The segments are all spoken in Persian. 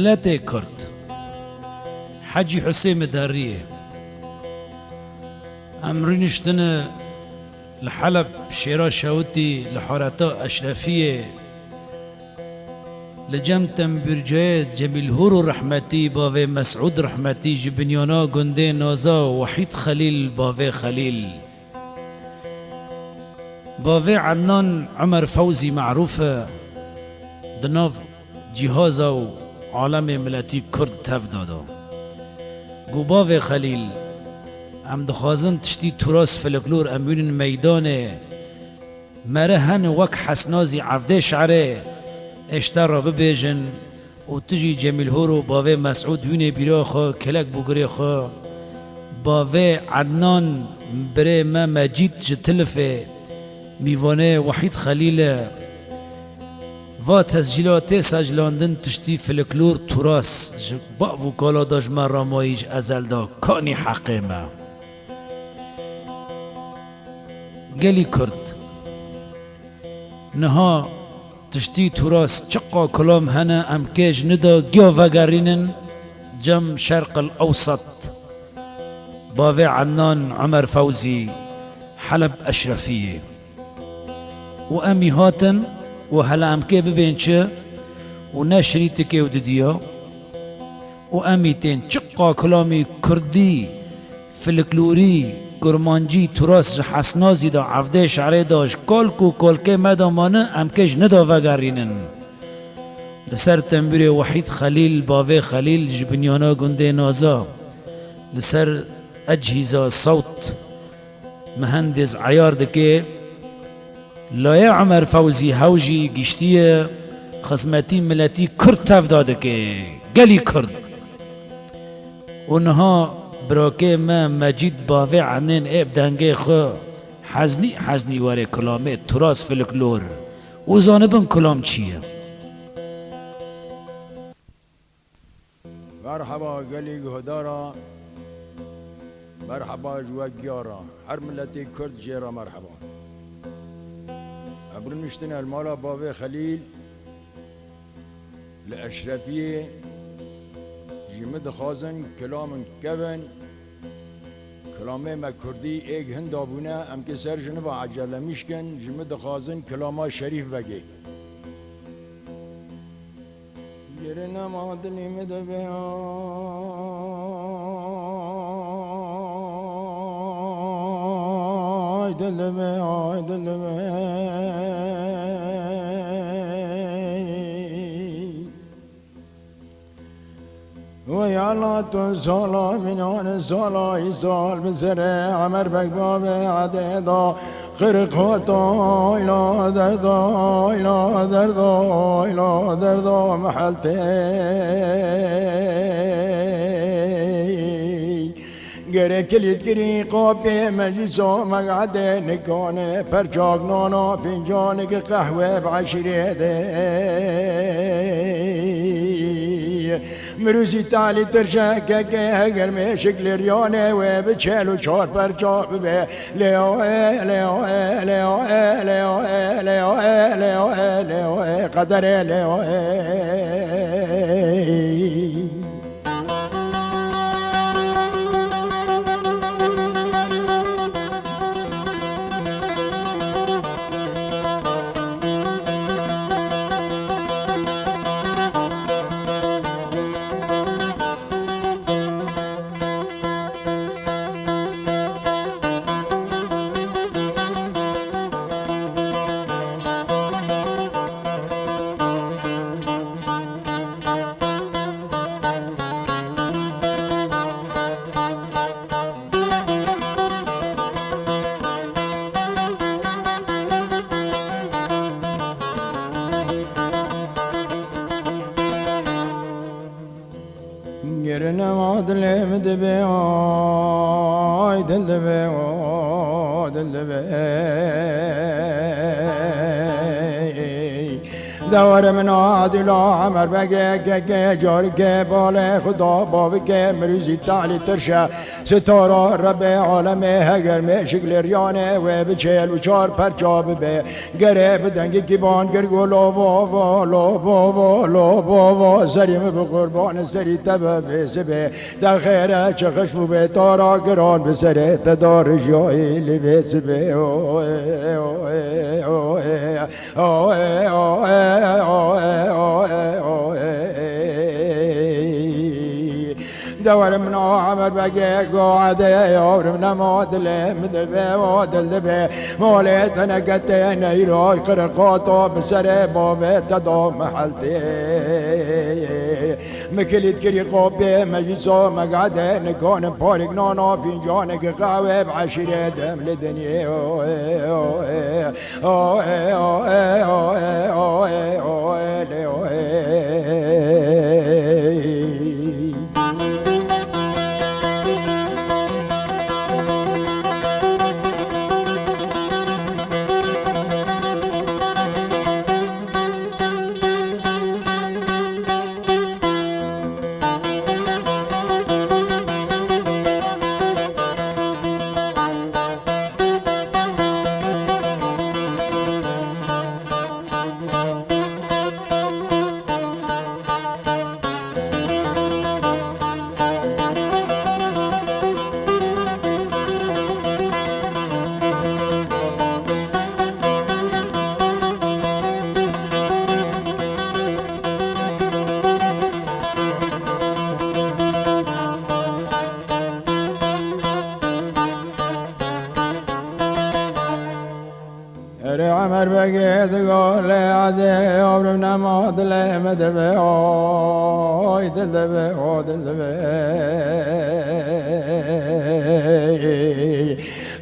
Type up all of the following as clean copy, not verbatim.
ملت کرد حجی حسین داریه امرینشتن لحلب شیرا شاوتی لحارتا اشرفیه لجمتم برجاز جمیل هور رحمتی باوی مسعود رحمتی جبنیانا گنده نازا وحید خلیل باوی خلیل باوی عدنان عمر فوزی معروفه دناف جهازا و عالم ملتی کرد تفدادا گو باوی خلیل ام دخوازن تشتی تراس فلکلور امین میدان مره هن وک حسنازی عفده شعره اشتر را ببیجن و تجی جمیل هورو باوی مسعود وینه بیرا خوا کلک بگره خوا باوی عدنان بره ما مجید جتلفه میوانه وحید خلیل و تسجیلات سجلاندن تشتی فلکلور تراس با وکالا داش ما رامایج ازل دا کانی حقه ما گلی کرد نها تشتی تراس چقا کلام هنه امکیج ندا گیا وگرینن جم شرق الاوسط باوی عنان عمر فوزی حلب اشرفیه و امی هاتن و هلا امکی ببین چه و نشریت که و ددیا و امی تین چقا کلامی کردی فلکلوری گرمانجی تراس حسنازی دا عفده شعره داش کلکو کلکه مدامانه امکش ندا وگرینن لسر تنبیر وحید خلیل باوی خلیل جبنیانا گنده نازا لسر اجهزه صوت مهندس عیار دکه لای عمر فوزی هوجی گشتی خدمتی ملتی کرد تفداده که گلی کرد اونها براکه ما مجید باوی عنین ایب دنگه خو حزنی واره کلامه تراس فلکلور و زانبن کلام چیه مرحبا گلی گهدارا مرحبا جوگیارا هر ملتی کرد جیرا مرحبا ابرنشتن المالا باوی خلیل لأشرفیه جمد خازن کلام کبن کلامه ما کردی ایک هندابونه ام که سر جنب عجله میشکن جمد خازن کلاما شریف بگی گرنا ما دلی مده آی دل به آی دل به ويا سالا من آن سالا سال بسر عمر بكباب عديدا خرقوتا إلى دردا إلى دردا إلى دردا محلتي گره کلید گری قاب که مجلسا مقعده نکانه پرچاق نانا فنجانه که قهوه بعشیره ده مروزی تالی ترشکه که اگر می شکل ریانه و به چهل و چهار پرچاق به لیوه لیوه لیوه لیوه لیوه لیوه لیوه قدر لیوه گرنه ما دلم دبی آی دل دبی آی دل دبی دور من عادل عمر بگه که جاری که باله خدا باوی که مریضی تعلی ترشه ستاره رب عالم هگر میشک لیریانه و بچل و چار پرچاب به گره بدنگ گیبان گرگو لابا لابا لابا زریم به قربان سری تبه بسبه در خیره چه خشم به تارا گران به سر تدار جایی لی بسبه دور من عمر بقى قاعد يور من مودل مدبه ودلبه مولد انا قد نيرو قرقاطو بسري بابه تدو محلتي مكلت كري قوبي مجلسو مقعد نكون بورك نونو فنجانك قهوه بعشرة دم لدنيا عمر بقيت قول عدي عمرنا ما ضل مدبي اوي دلبي او دلبي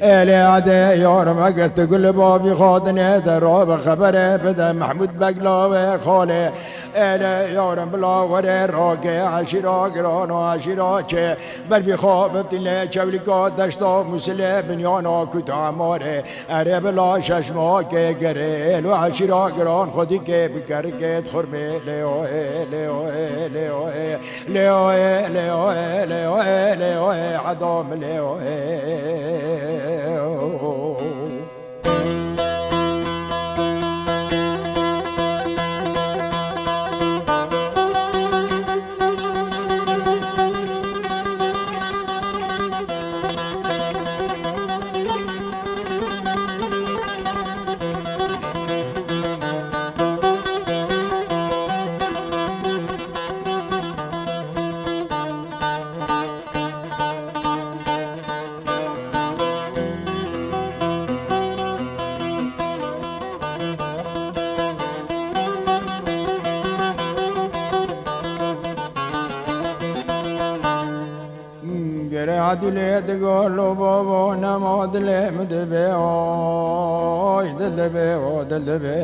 الي عدي يورم قلت تقول بابي خاضني دراب خبره بدا محمود بقلاوي خالي الي يورم بلا وري راقي عشيرا قرانو عشيرا چه برفي خوابتني چوليكا دشتا مسلي بنيانا كتا عماري اري بلا ششما که گره و عشیرا گران خودی که بکرکت خرمه لیوه لیوه لیوه لیوه لیوه لیوه لیوه عدام لیوه عدلي تقول له بابا نماد لي مدبي اوي دلبي او دلبي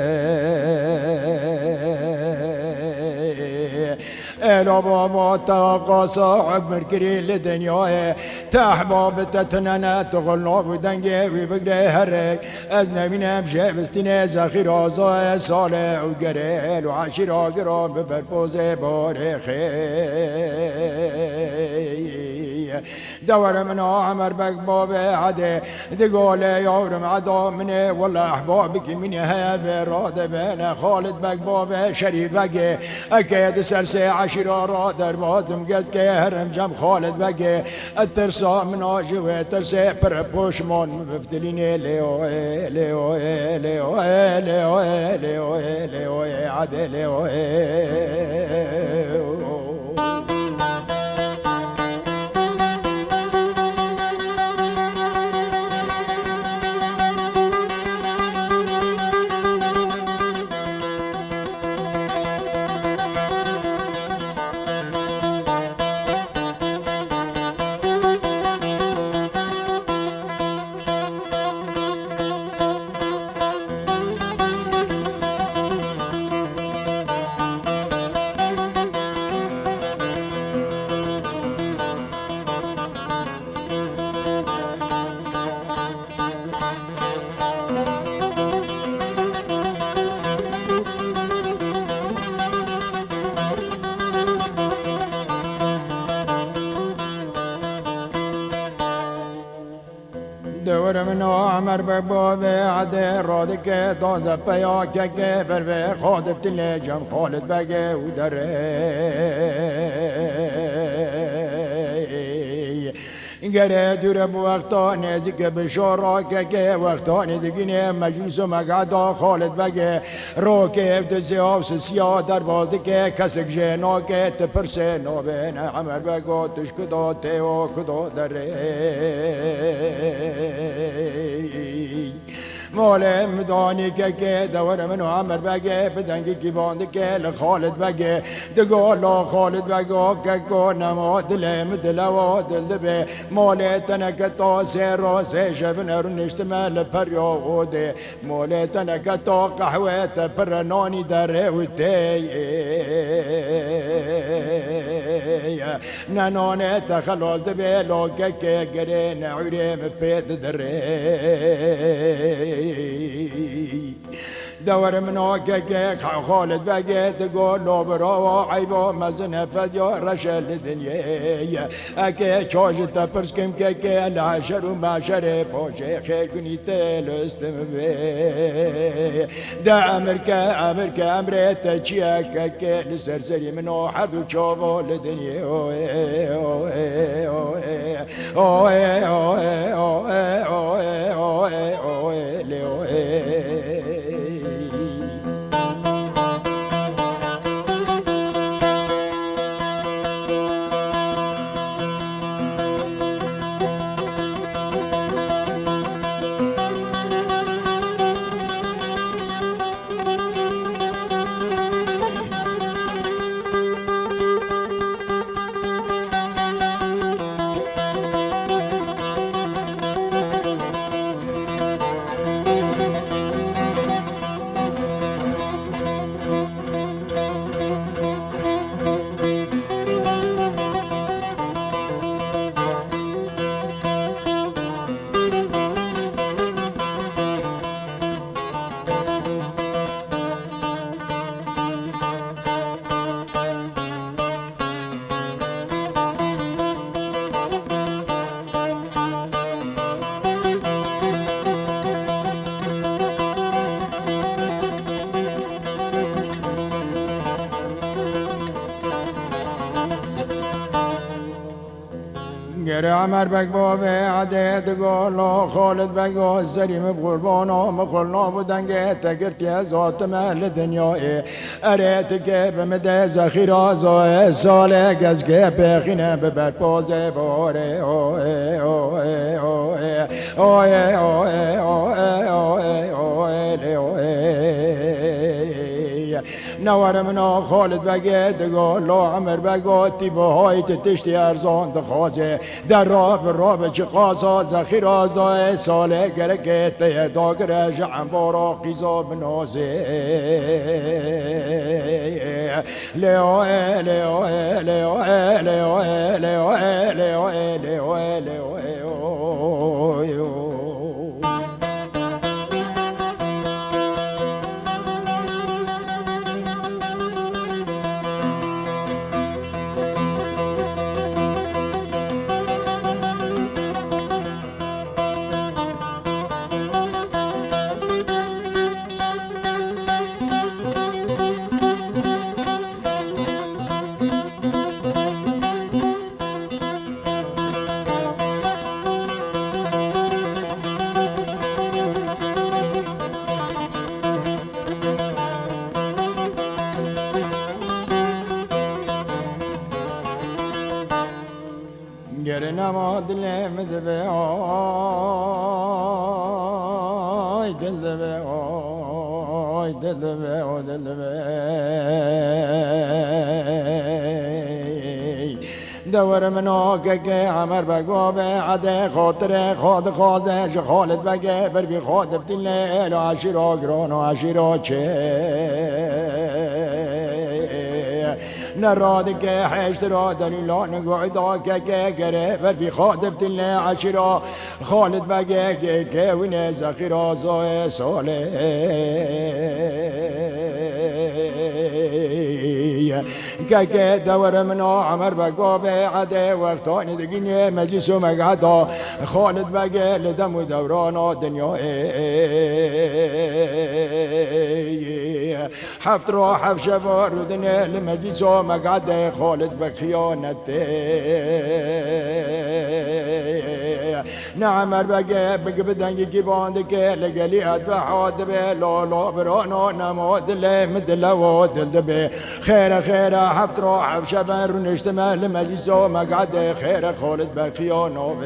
الو بابا تاقا صاحب مركري لدنياي تحباب تتنانا تغلنا بدنجي وبقري هرك ازنبينا بشبستنا زخير آزاي صالح وقريل وعشيرا قرام ببربوزي بارخي دور من عمر بك بابي عدي تقول يورم عدا مني والله احبابك مني هيا راد بين خالد بك بابي شريف بك اكيد سرسي عشيرة رادر بازم قز هرم جم خالد بك الترسا من عجوة ترسي بربوشمون مفتليني ليوه ليوه ليوه ليوه ليوه ليوه عدي ليوه دور من عمر بابا عده رادك تازه بيا كبر في خاطب تلجم خالد بقى ودري گره دور وقتا نزدیک به شورا که وقتا ندگینه مجلس و مقعدا خالد بگه رو که افت زیاوس سیا در بازده که کسک جنا که تپرسه نوبین عمر بگو تشکدا تیو کدا دره مال مدانی که دور منو عمر بگه بدنگی کی باند که لخالد بگه دگو لا خالد بگو که کو نما دل مدل و دل به مال تنک تا سر سه شبن رنشت مال پریا اوده مال تنک تا قهوه پر نانی در وتی نانه تخلل به لو که گره نعرم پید دره دور مناك خالد بقيت تقول له برا عيبه مزن فديا رشل الدنيا اكي تشوج تبرس كم كي العشر وما شرب وشي خير كني تلستم بي دا امريكا امريت تشيك كي لسرسري منو حد تشوفه الدنيا عمر بگو به عدد گالا خالد بگو زریم بقربانا مخلنا بودنگه تگرتی ذات مهل دنیای اريت كيف مدى زخيرا زوي سالك از كيف بخينا ببرپازه باره اوه اوه اوه اوه اوه اوه اوه نور منا خالد بگه دگاه لا عمر بگه تیبه های تشتی ارزان دخوازه در راب چه قاسا زخیر آزای ساله گرکه تیه داگره جعن بارا قیزا بنازه لیوه لیوه لیوه لیوه لیوه لیوه لیوه لیوه نما دل مدبه آی دل دبه آی دل دبه آی دل دبه دور منو که عمر بگو به عده خاطر خاد خازش خالد بگه بر بی خاد بدل و عشیرا گران و عشیرا چه نراد که حشت را دلیلان قعدا که گره بر بی خاد بدل عشیرا خالد بگه که وین زخیر آزای ساله که دور منا عمر بقابه عده وقتانی دقینه مجلس و مقعدا خالد بقه لدم و دورانا دنیا حفت را حف شبار و دنه لمجلس و مقعده خالد بخیانته نعمر بقى بدنجي جيبان که لقلي ادبحاد به لا برانا نماد له مدل ودل دبه خير حفت روح شبر نشتمل مجلس ومقعد خير خالد بخيانه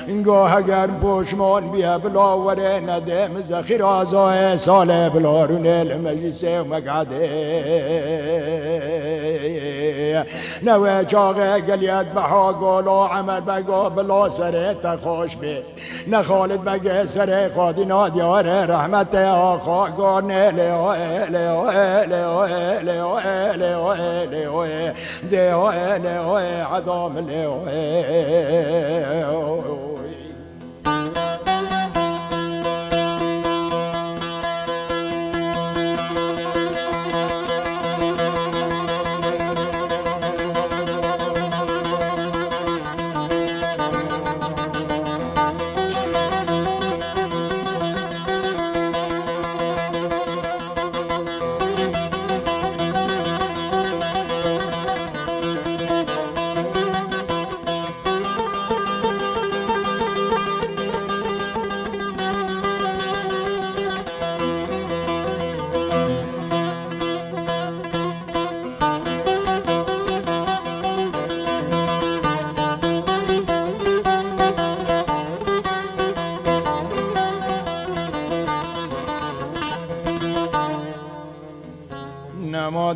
نگاه اگر پشمان بیا بلا وره ندم زخیر آزای سال بلا رونه المجلس ومقعد نوه چاقه گلیت بها گولا عمل بگا بلا سره تخوش بی نخالد بگه سره قادی نادیار رحمت آخا گارنه لیوه عدام لیوه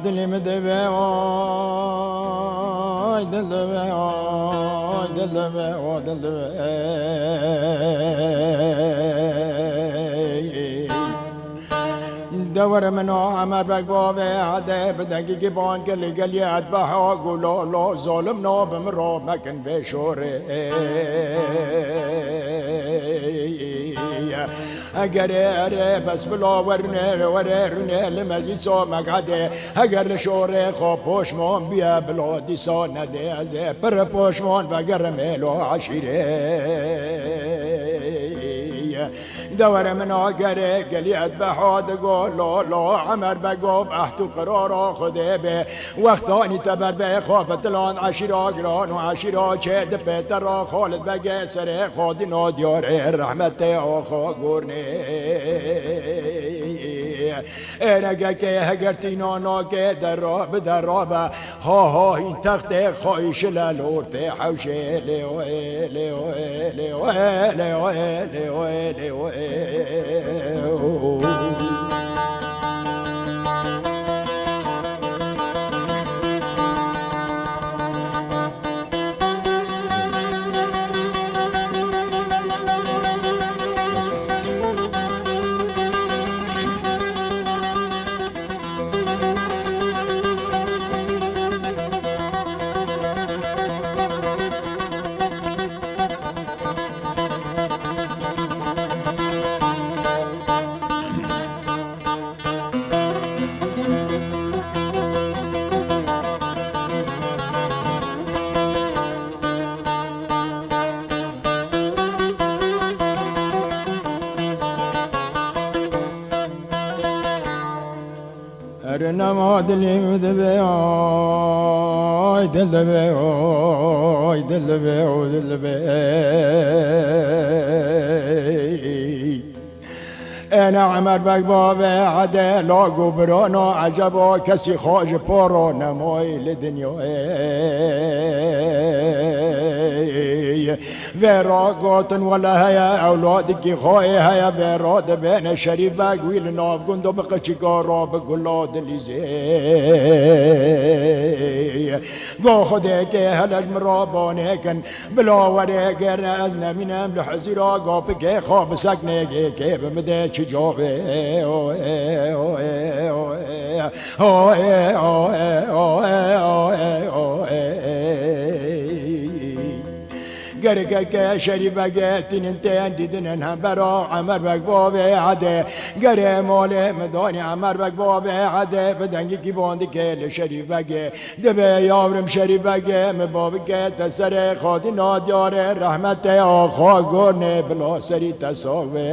دل مدبه آی دل دبه آی دل دبه آی دل دبه دور منو عمر بقبابه عده بدنگی گبان گلی گلیت بها گولا لا ظالم نابم را مکن بشوره اگر اره بس بلا ورنه لمجلس و مقعده اگر لشوره خواب پشمان بیا بلا دیسا نده از پر پشمان وگر میلو عشیره دور من آگره گلیت بحاد گو لا عمر بگوب احتو قرار خده به وقتانی تبر به خوافت لان عشیرا گران و عشیرا چه دپتر را خالد بگه سره خودی نادیار رحمت آخا گرنه اینگه که هگرتی نانا که در رابه ها این تخت خواهش لالورت حوشه نما دلی مدبه آی دل دبه آی دل دبه آی دل دبه انا عمر بقبابه عده لاغو برانا عجبا کسی خواج پارا نمای لدنیای وراقاتن ولا هيا اولادك خويا هيا براد بين شريف باقويل ناف قندو بقى شكارا بقولاد اللي زي قو خديك هلا المراباني كان بلا وريك رأزنا من امل حزيرا قو بكي خواب ساكنيك كيف مدى شجابي قرك شريبك تنتين ديدن برا عمر بك بابي عده قري مولي مداني عمر بك بابي عده بدنگي كي باندك لشريبك دبي يابرم شريبك مبابك تسر خادي ناديار رحمت آخا قرن بلا سري تساوي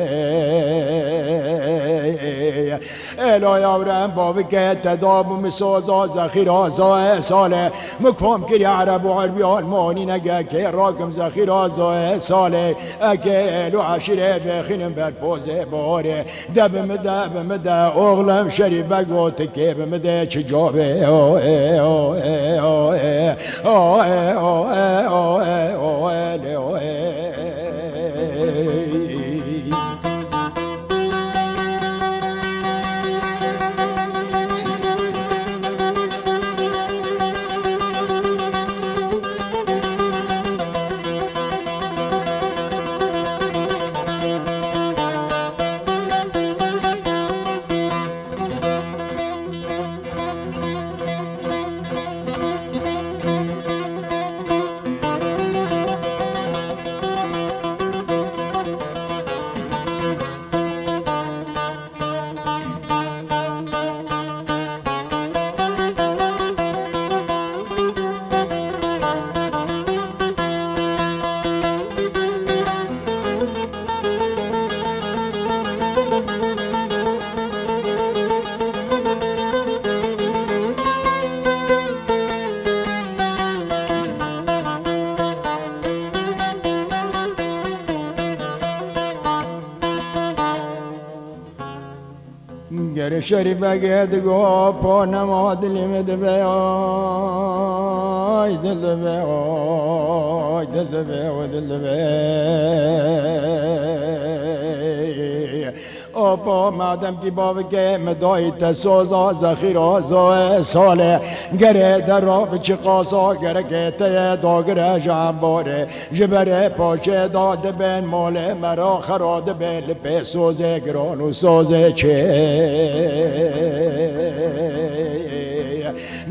الا يابرم بابك تداب مسوزا زخيرا زا ساله مكفام كري عرب وعربيان ماني نگه که راکم زخیرا زای ساله اکل و عشیره بخینم بر پوزه باره دب مده اغلم شریبک و تکه بمده چه جابه آه آه آه آه آه آه آه گر شریبک دگو پا نماد لیمد بی آی دل بی آی دل بی و دل بی آپا مادم کی باب که مدای تسوزا زخیرا زا ساله گره در را بچی قاسا گره که تی داگره جنباره جبره پاچه داد بین مال مرا خراد بین لپه سوزه گرانو سوزه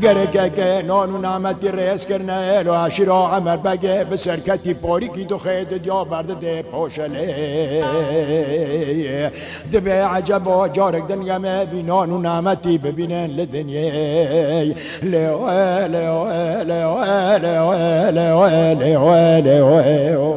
گره که نانو نعمتی ریس کرنه الو عشیرا عمر بگه بسرکتی پاری کی تو خید دیا برده ده پاشله دبه عجبا جارک دنیا میں بھی نانو نعمتی ببینن لدنیا لیو لیو لیو لیو لیو لیو لیو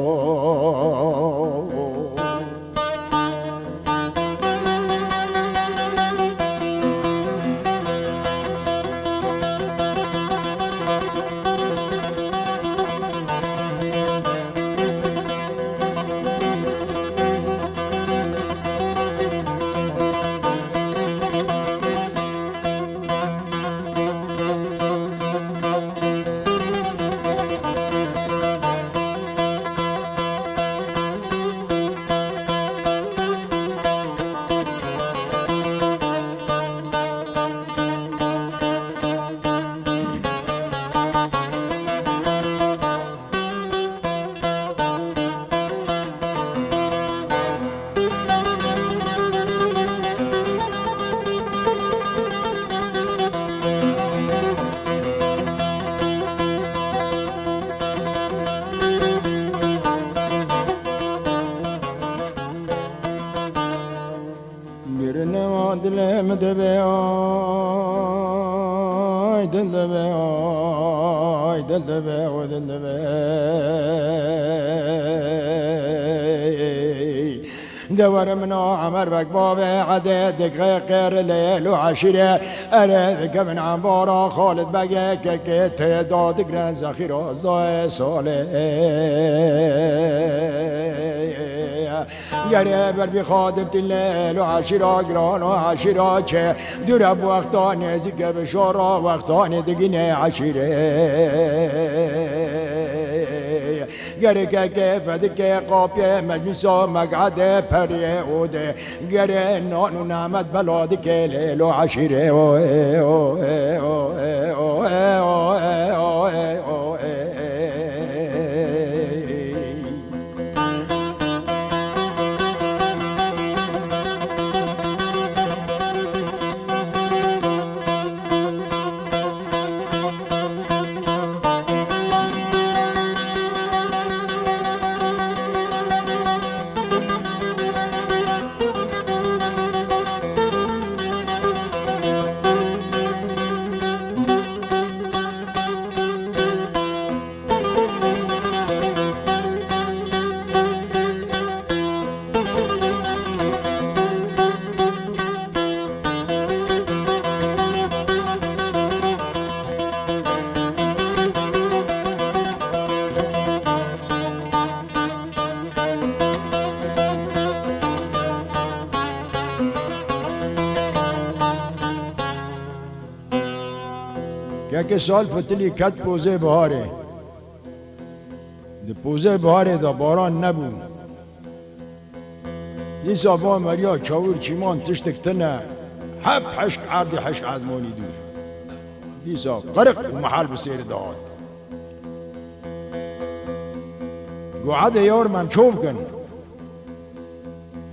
دلم دبی آی دل دبی آی دل دبی و دل دبی دور منا عمر بك باب عدد دقيق غير ليل وعشرة أرد من عبارة خالد بقى كيت داد قرن زخيرة زاي صالح قريب بي خادمت الليل وعشرة قران وعشرة چه درب وقتان زيك بشارة وقتان دقينة عشرة گره که فدک قاپی مجلسا مقعد پریه اوده گره نان و نعمت بلاد که لیل و عشیره یک سال فتلی کت پوزه بهاره ده پوزه بهاره دا باران نبود دیسا با مریا چاور چیمان تشتکتنه حب حشق عرض حشق عزمانی دور دیسا غرق و محل بسیر داد گو عده یار من چوب کن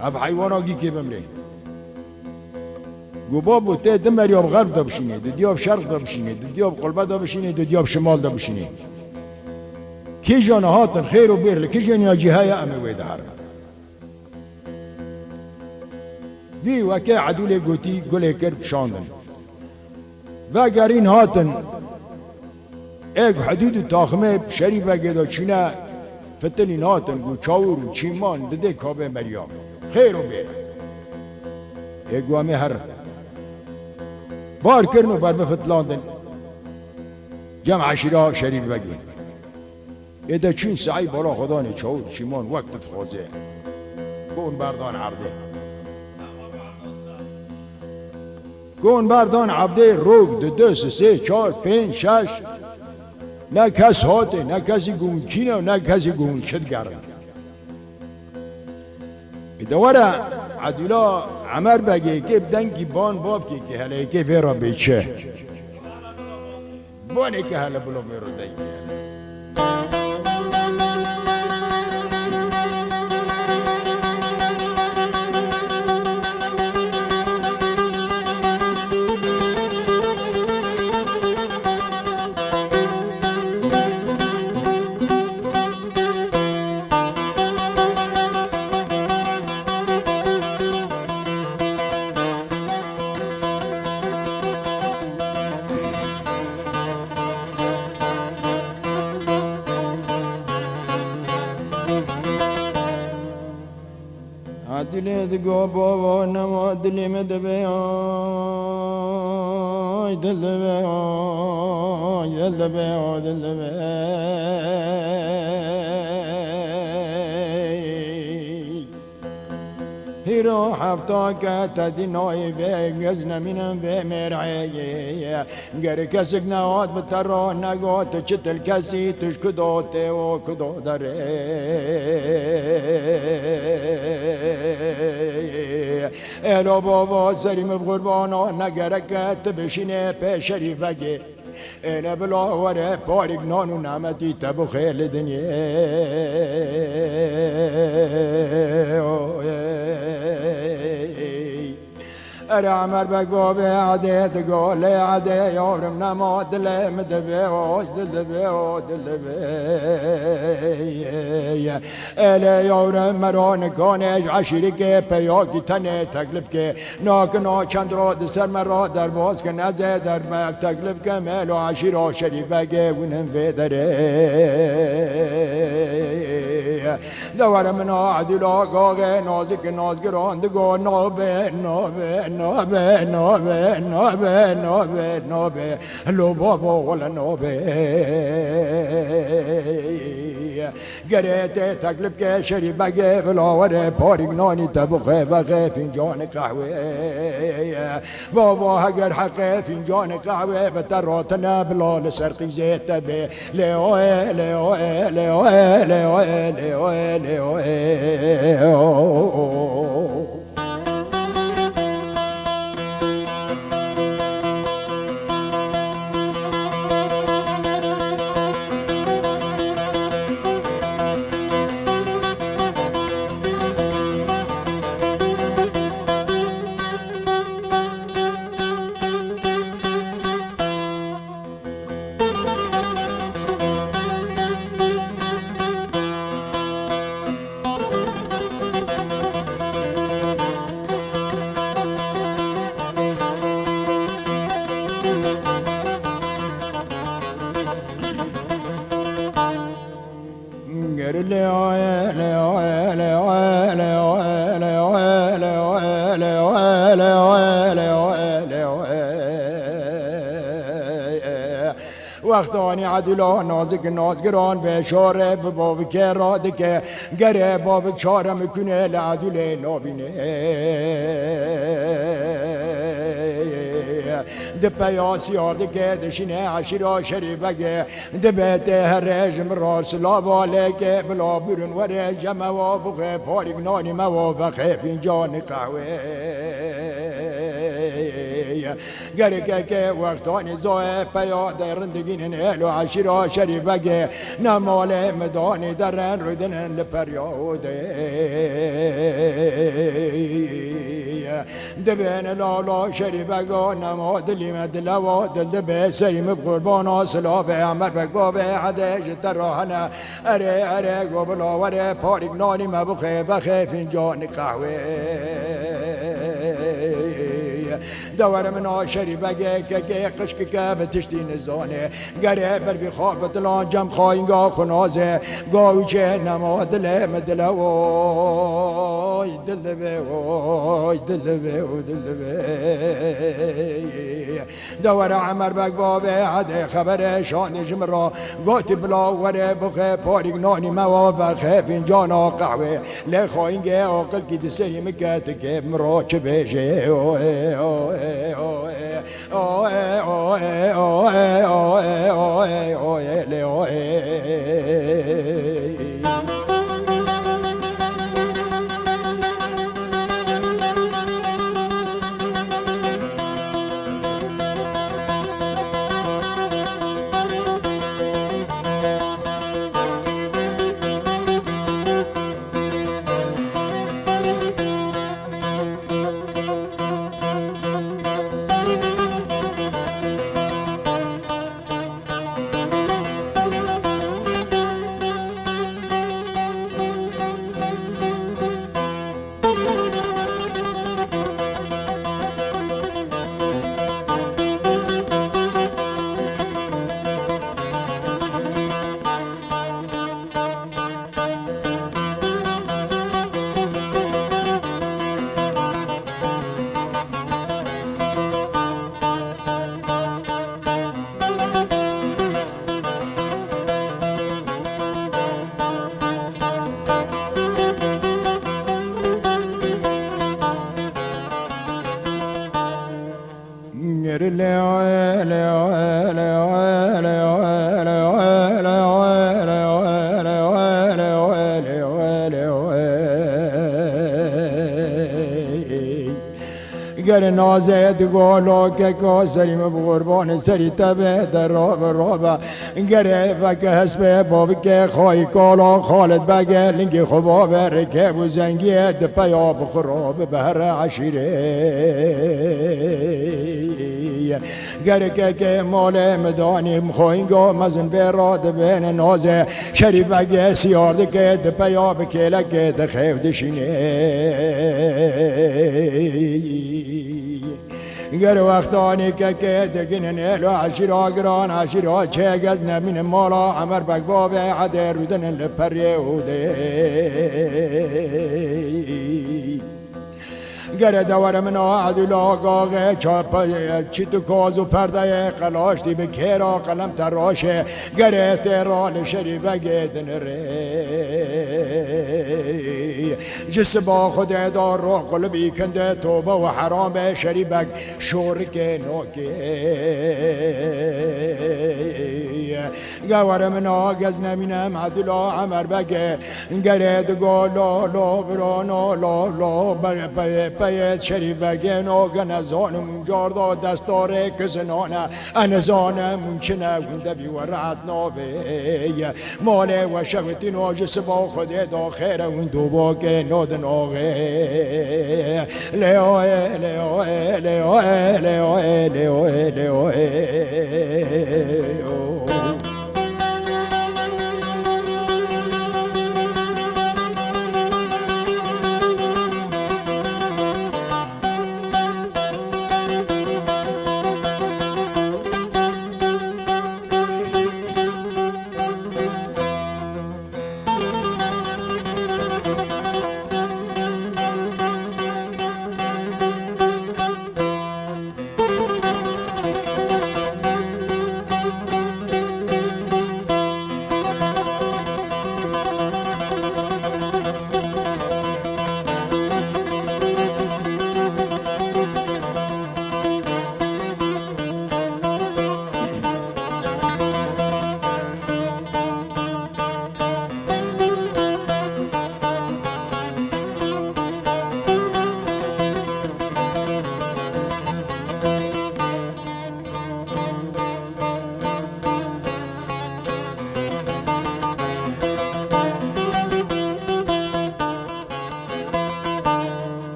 هف حیوانا گی که بمره گو بابو ته دم مریاب غرب دا بشینه دو دیاب شرق دا بشینه دو دیاب قلبه دا بشینه دو دیاب شمال دا بشینه کی جان هاتن خیر و بیر لکی جان یا جهای امه ویده هر وی وکه عدول گوتی گله کرد شاندن و گرین هاتن ایک حدود تاخمه شریفه گدا چونه فتلین هاتن گو چاور و چیمان دده کابه مریام خیر و بیر ایک وامه هر بار کرنو بر بفتلاندن جمع عشیره شریف بگی ایده چون سعی بالا خدانه چاور چیمان وقتت خوزه کون بردان عرده کون بردان عبده روگ دو سه چار پنج شش نه کس هاته نه کسی گون کینه و نه کسی گون چد گرم دواره عدولا عمر بگه که بدنگی بان باب که هله که فیرا بیچه بانه که هله بلو فیرا دنگی دلی دگو بابا نما دلی مدبی آی دل دبی آی دل دبی آی دل دبی هیرو حفتا که تدینای به گزن منم به مرعی گر کسک نواد بترا نگات چتل کسی تش کداته و کدا داره ایلا بابا سریم بقربانا نگرکت بشینه پی شریفگه اینه بلاوره پارک نانو نعمتی تبو خیل دنیا اره عمر بک بابه عده دگاله عده یارم نما دل مدبه آج دل دبه آج دل دبه اله یارم مران کانش عشیری که پیاکی تنه تکلیف که ناکنا چند را دسر مرا در باز که نزه در مب تکلیف که ملو عشیرا شریفه که ونم فیدره دوار من عدل آقا نازک نازگران دگو نابه نابه نابه نابه نابه نابه نابه لو بابا ولا نابه گرت تکلیف که شریف بگه بلاوره پارک نانی تبخه بغه فنجان قهوه بابا اگر حقه فنجان قهوه بتراتنا بلال سرقیزه تبه لیوه لیوه لیوه لیوه لیوه لیوه وقتانی عدلا نازک نازگران به شاره به باب که راده که گره باب چاره میکنه لعدل نابینه دبا سيارد دشنا عشرة شريبك دبت هرج من راس لا بالك بلا برن ورج ما وابغ بارك ناني ما وابغ فنجان قهوه گرگه وقتانی زای پیاد رندگین اهل و عشیره شریبگه نمال مدانی درن رودن لپریاده دبین لالا شریبگه نماد لیمد لوا دل دبه سریم بقربان سلاف عمر بگبابه عدش تراهنه اره گبلا وره پارک نانی مبخه بخه فنجان قهوه دور من شریبگه که قشک که بتشتی نزانه گره بر بی خواب دلان جم خواهینگا خنازه گاوچه نما دل مدل وای دل به وای دل به و دل به دور عمر بگ بابه عده خبر شان جمرا گاتی بلا وره بخه پاریک نانی موافق خیفین جانا قهوه لخواهینگه آقل کی دسری مکت که مرا چه بشه گر نازد گولا که کاسریم بقربان سری تبه در رابه گر فکه حسبه بابی که خواهی کالا خالد بگه لنگی خوابه رکب و زنگیه دپیا بخراب بهر عشیره گر که مال مدانی مخواهینگا مزن براد بین نازه شری بگه سیارده که دپیا بکیله که دخیف دشینه گر وقتانی که دگین نیلو عشیرا گران عشیرا چه گزنه من مالا عمر بگبابه عده رودن لپریوده گر دور من عدلا گاغه چاپ چیتو کازو پرده قلاشتی به کرا قلم تراشه گر ترال شریفه گدن ری جس با خود دار رو قلبی کنده توبه و حرام شریفک شورک نوکه گوار من آگز نمینم عدلا عمر بگه گرد گالا لا برانا لا بر پید شریف بگه ناگن ازانمون جاردا دستاره کزنانه انزانه ممکنه گنده بی ورعت نابه ماله و شغتی ناجس با خود دا خیره اون دوبا که نادن آغه لیوه لیوه لیوه لیوه لیوه لیوه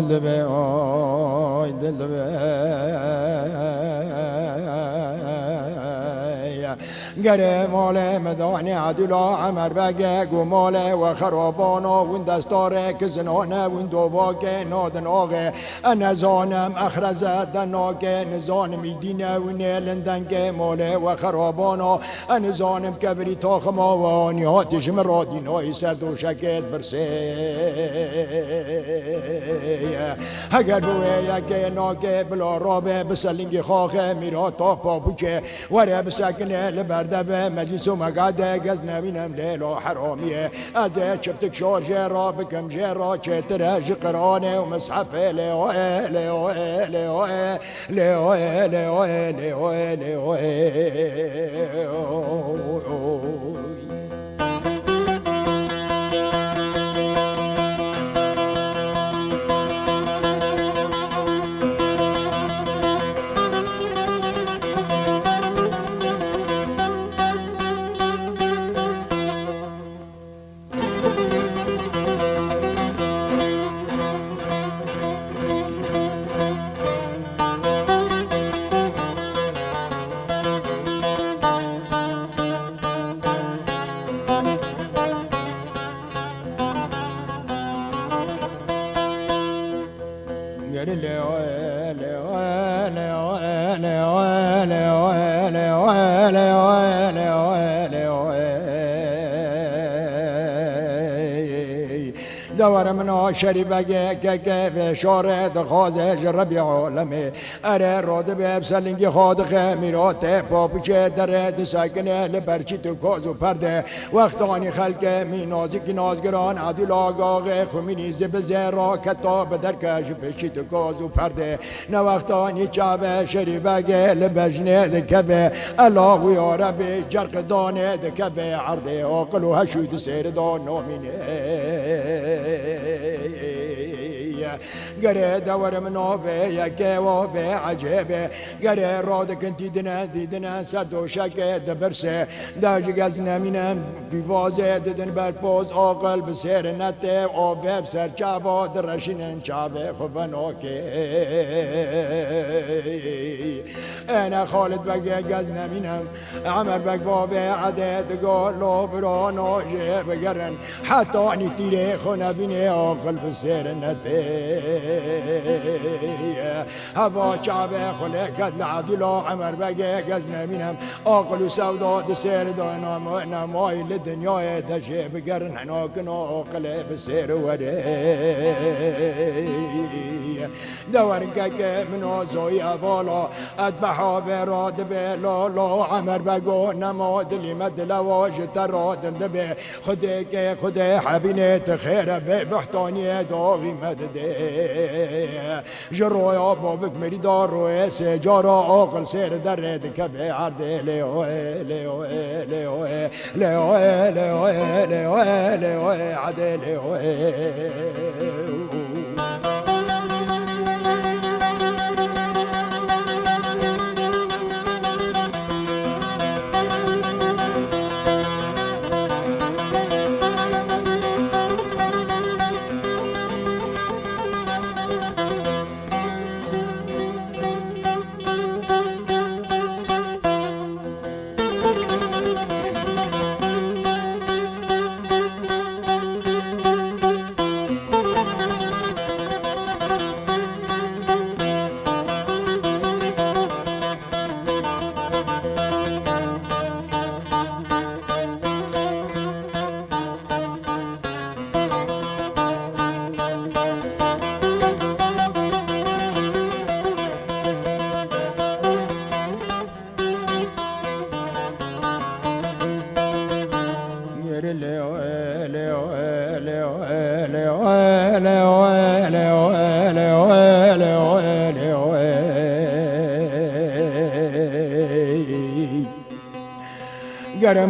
دل به آی دل گره مال مدانی عدلا عمر بگه گماله و خرابانا و دستاره که زنانه و دوباگه نادن آغه نزانم اخرزت دناگه نزانم دینه و نیلندنگه ماله و خرابانا نزانم کبری تاخما و آنیاتش مرادینای سردوشکت برسه اگر بوه یکی ناگه بلا رابه بسلنگی خاخه میرا تا پاپوچه وره بسکنه لبرده به مجلس و مقاده گز نبینم لیل و حرامیه از چفتک شارجه را بکم جرا چتره جقرانه و مصحفه لیوه لیوه لیوه لیوه لیوه لیوه لیوه دور من شریبه که به شارد خازج ربیع عالمه اره راد به بسلنگی خادخه میرات پاپچه درد سکنه لبرچی تو کاز و پرده وقتانی خلق می نازک نازگران عدل آگاغه خمینی زب زیرا کتاب درکش بشی تو کاز و پرده نه وقتانی چاوه شریبه لبجنه دکبه الله و یا ربی جرق دانه دکبه عرده آقل و هشود سیر دان نامینه گره دور منوبه یکه و به عجبه گره راد کنتی دیدنه سردوشک دبرسه داج گز نمینم بیوازه دیدن برپوز آقل بسیر نته آبه بسر چاوا درشینن چاوه خوبناکه انا خالد بگه گز نمینم عمر بگ بابه عدد گالو برانو جه بگرن حتی انی تیره خونه بینه آقل بسیر نته هوا چابه خلقت لعدلا عمر بگه گز نمینم آقل و سودا دسیر دانا نمای لدنیای دشه بگرن حناکن آقل بسیر وره دورن که منو زوی بالا ادبحا براد بلالا عمر بگو نما دلی مدلا واجد راد دبه خده که خده حبینت خیره به بحتانی داغی مدده جرویا بابک مری دار روی سجارا آقل سیر درد که به عرده لیوه لیوه لیوه لیوه لیوه لیوه لیوه عده لیوه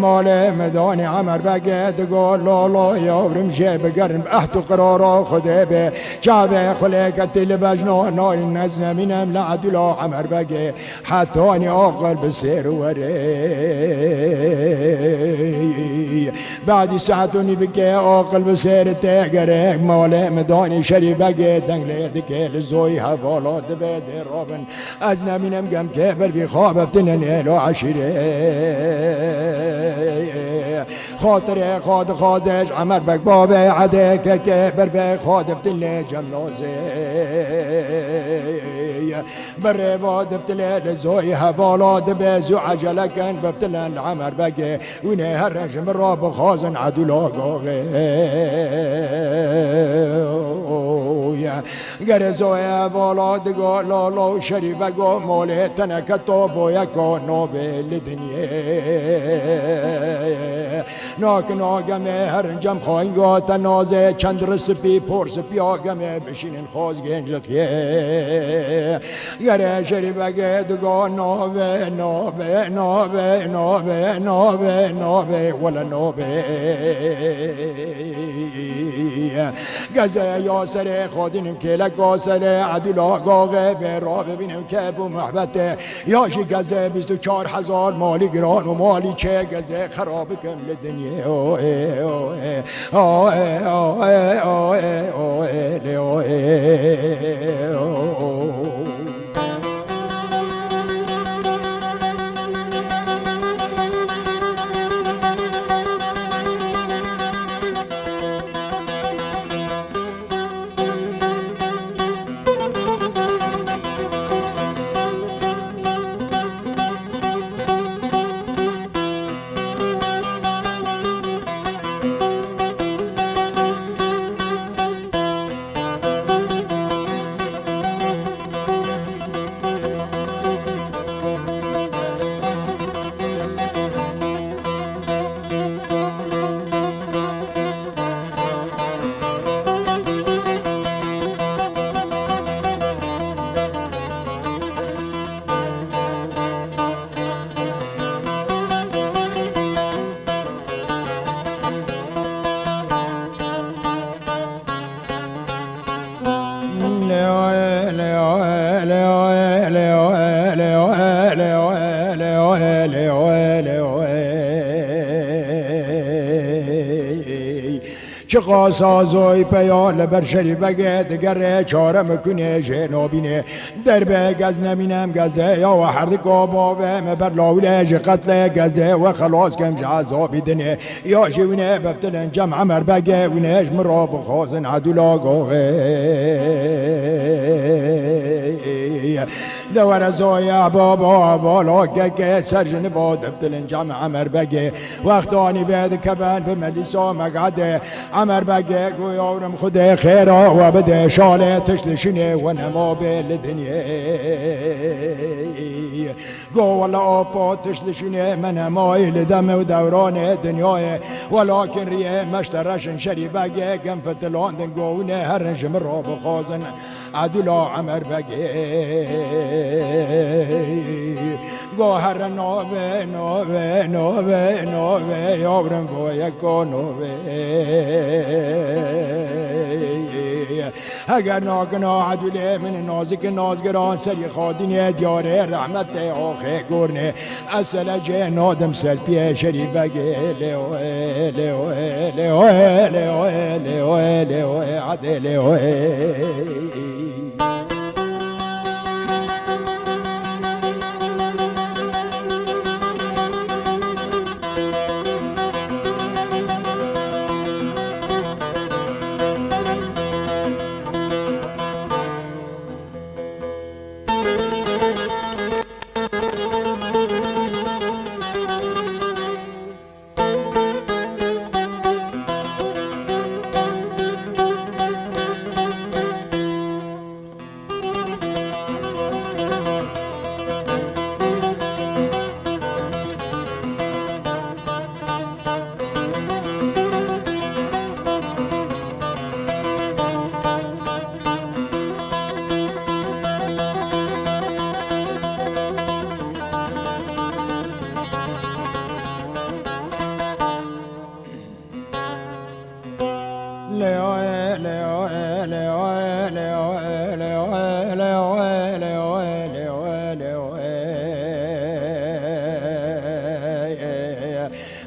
مال مداني عمر بقى تقول لا يورم جيب قرن بأحت قرارا خده به شعبه خلقت اللي بجنو نار النزنة من املعت لا عمر بقى حتاني اقل بسير وري بعد ساعتوني بكي عقل بسيرته قريق مولي مداني شريبه دنگ ليدكي لزوي هفالات بيد رابن أجنا من مقام كبر في خواب بتنن لو عشيري خاطر خاد خازش عمر بك بابي عدك كبر في خاد بتنن جمنازي بر باد بتلال زوي هفالات بيزو عجلة كان ببتلن عمر بك وينه هرج من راب خازن عدو لاغاغي گرزو اولاد گو لالو شریف گو موله تنک توبو یکو نوبل دنیا ناک ناگمه هرنجم خواهی گو تنازه چند رسپی پرس پیاگمه بشینن خواز گنجلتیه گر شریف گو نوبه نوبه نوبه نوبه نوبه نوبه ولا نوبه گزه یاسر خودینم که لگاسر عدل آقاقه به را ببینم کیف و محبته یاشی گزه 24,000 مالی گران و مالی چه گزه خراب کم لدنیا اوه اوه اوه اوه اوه اوه اوه چقا سازوی پیال بر شریفه دگر چاره مکنه جنابینه در به گز نمینم گزه یا و حرد کاباوه مبر لاوله قتل گزه و خلاص کم جعذابی دنه یا شوینه ببتلن جمع مربگه ونهش مراب خازن عدولا گاغه دور زویا بابا بالا که سرجن باد بتلن جمع مربگه وقتانی بید کبن به ملیسا مقعده عمر بگه گویارم خود خیره و بده شاله تشلشنه و نما بیل دنیا گو والا آپا تشلشنه من مایل دم و دوران دنیای ولکن ریه مشترشن شریبگه گم فتلاندن گونه هرنش من را بخازن عدولا عمر بگه گوهر نوه نوه نوه نوه یابرم گو یکو نوه اگر ناگنا عدوله من نازک نازگران سری خادین دیاره رحمت آخه گرنه اصل جنادم سلپیه شریفگه لیوه لیوه لیوه لیوه لیوه لیوه عدل لیوه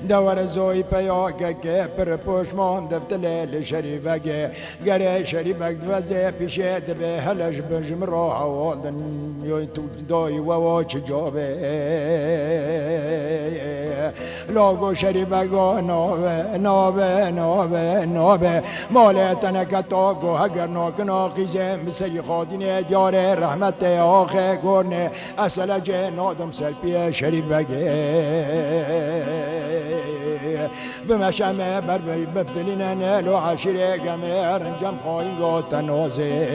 دور زوی پیاکه که پر پشمان دفت لیل شریفه گره شریفه دوزه پیشه دبه هلش بجم را والدن یوی تو دای و چه جابه لاغو شریفه گا نابه نابه نابه نابه مالتنه کتاگو هگر ناکنا قیزه مسری خادینه دیاره رحمت آخه گرنه اصل جنادم سلپیه شریفه بمشمه بر بفتلین نلو عشیره گمه رنجم خواهی گا تنازه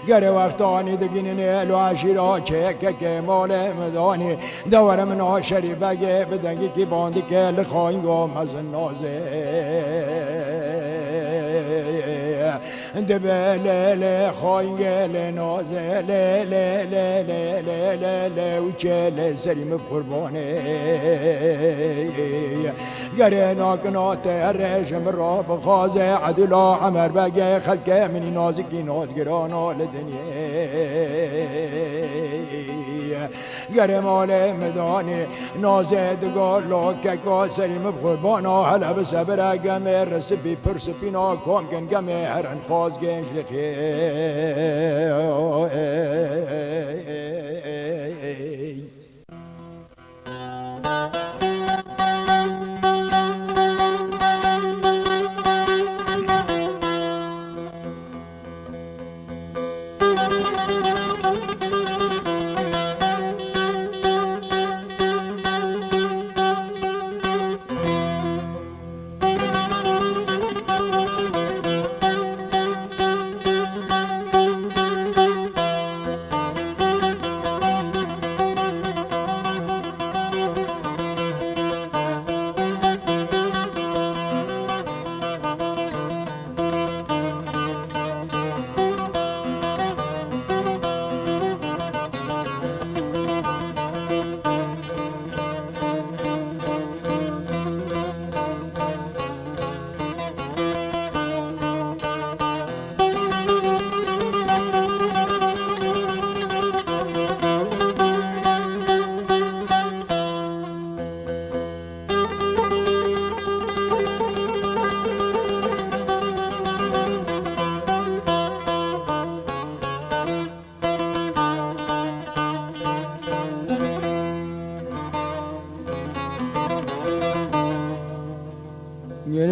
گر وقتانی دگین نلو عشیره چه که مال مدانی دور من شریفه بدنگی کی باندی که لخواهی گا مزنازه دبه لیل خواهی گل نازه لیل وچه سریم قربانه گره ناکنات رشم را بخوازه عدلا عمر بگه خلقه منی نازکی نازگرانا لدنیه گر مال مدانی نازه دگار لاکه که سریم قربانا حالا به صبر گمه رسپی پرسپی ناکام کن گمه هرن خواز گنج لخی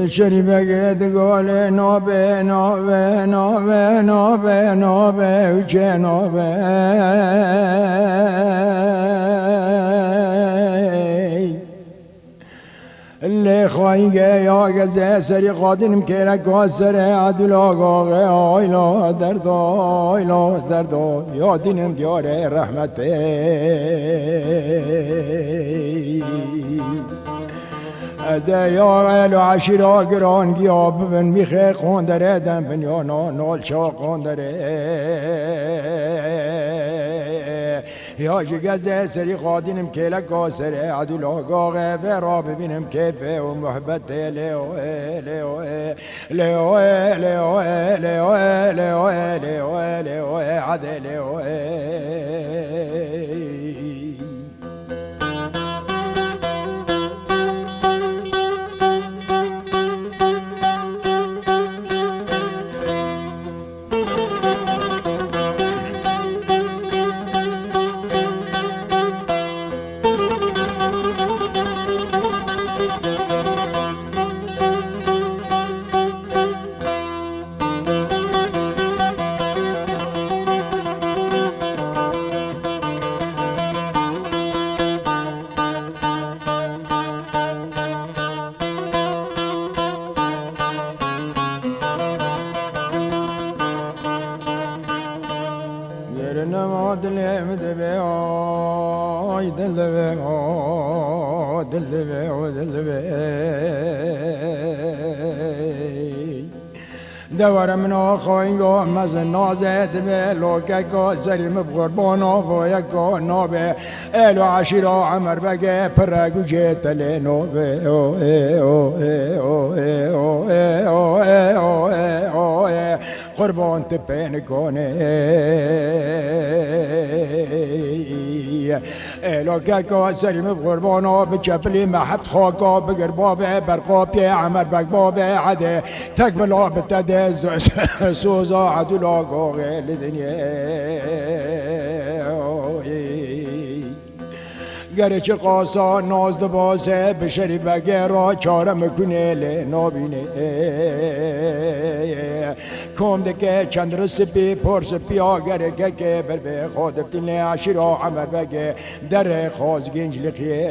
شریفه گد گل نابه نابه نابه نابه نابه چه نابه اللي خواهی یا گزه سری قادنم که رکاسر عدل آقاقه آیلا دردا یا دینم دیاره رحمته از یا غیل و عشیرا گران گیا ببن میخه قندره دن بن یا نال چا قندره یا جگزه سری قادینم که لکاسر عدل آقاقه و را ببینم کیفه و محبت لیوه لیوه لیوه لیوه لیوه لیوه لیوه لیوه عدل لیوه دور من آخوین گاه مزن نازد به لوکه که سریم بقربانا و یکا نابه ایلو عشیرا عمر بگه پرگو جیت لی نوبه قربان تبين كوني لوكا كوسري بقربانه بجبلي ما حفظ خوكا بقربابه برقابي عمر بقبابه عده تقبل بتدز سوزا عدولا غير الدنيا گرچه قاسا ناز دباسه به شریبگه را چارم کنه لنابینه کم دکه چند رسپی پرس پیا گرکه که بر به خودفتین عشیرا عمر بگه در خواز گنج لقیه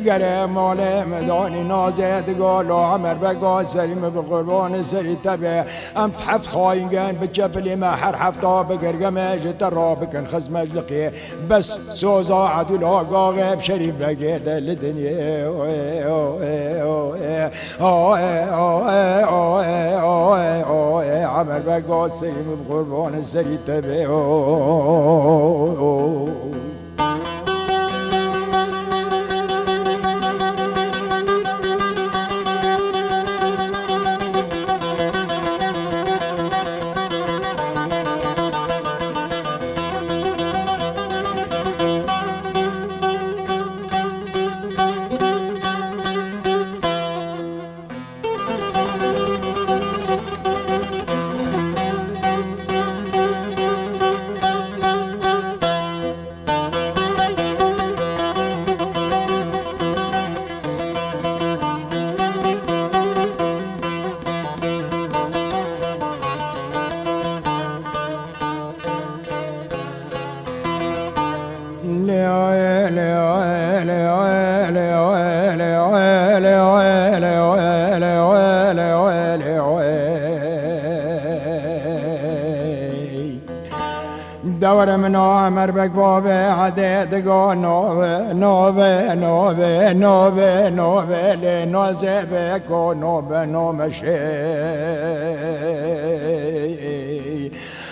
گر مال مدانی نازه دگالو عمر بگا سریم بقربان سری تبه ام تحفظ خواهینگن بجبلی ما هر حفظا بگرگمه جتر را بکن خزم اجلقی بس سوزا عدولا قاغب شریف بگه دل دنیا عمر بگا سریم بقربان سری تبه دور من عمر بقبابه عدد قا نوبه نوبه نوبه نوبه نوبه لنوزه بكو نوبه نومشي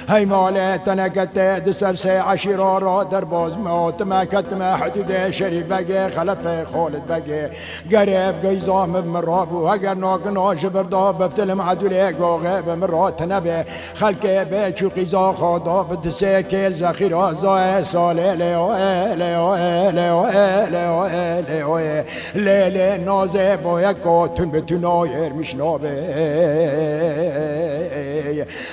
هاي مالي تنكت دسر سي عشيرة را در باز موت ما كت ما حدود شريف بقى خلف خالد بقى قريب قيزام من رابو اگر ناقنا جبردا بفتلم عدولي قاغب من رات نبي خلق بيشو قيزا خادا بتسيكل زخيرا زاي سالي ليو ليو ليو ليو ليو ليلي نازي بايكا تن بتناير مش نابي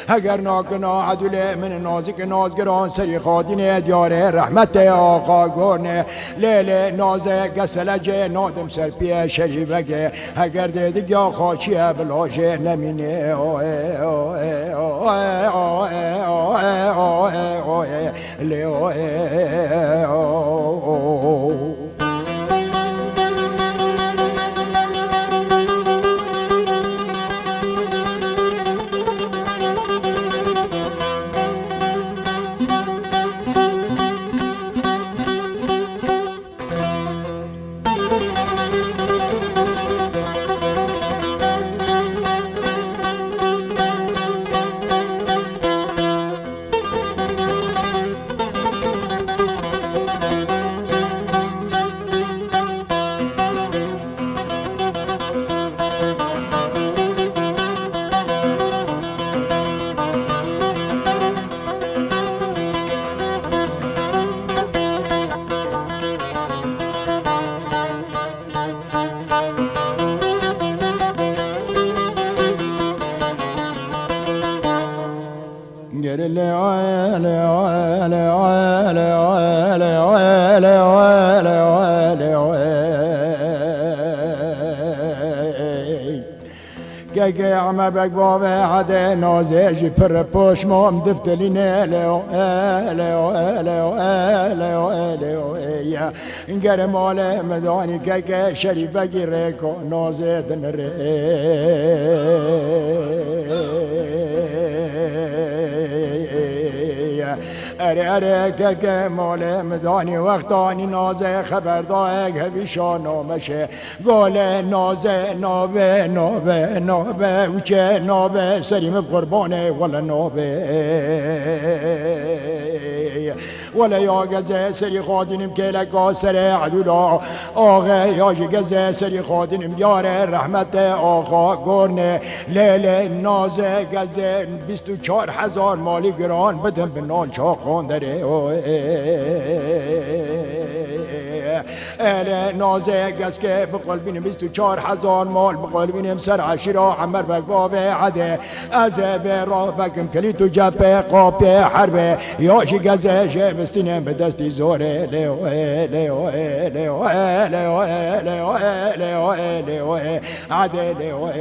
اگر ناقنا عدوله من نازک نازگران سری خادینه دیاره رحمت آقا گرنه لیل نازه گسلجه نادم سر پیه شریفگه اگر دیدی یا خاچیه بلاجه نمینه که عمر بقبابه عده نازجی پر پوش مام دفتلینه لیو لیو لیو لیو لیو یا انگر مال مدانی که شریف بگیره کو نازه دنره اره اره که مال مدانی وقتانی نازه خبرداغ هبیشان نامشه گل نازه نابه نابه نابه وچه نابه سریم قربانه ولا نابه ولا يا غزة سري خادنم كلك سري عدولا آغا يا غزة سري خادنم يار رحمت آقا قرنه لیل ناز غزه 24,000 مالی گران بدم به نال چاقان داره نازه گز که بقول بینم 24,000 مال بقول بینم سر عشیرا عمر بقباب عده از برا بکم کلی تو جبه قاب حربه یاشی گزه شبستینم به دستی زوره لیوه لیوه لیوه لیوه لیوه لیوه لیوه عده لیوه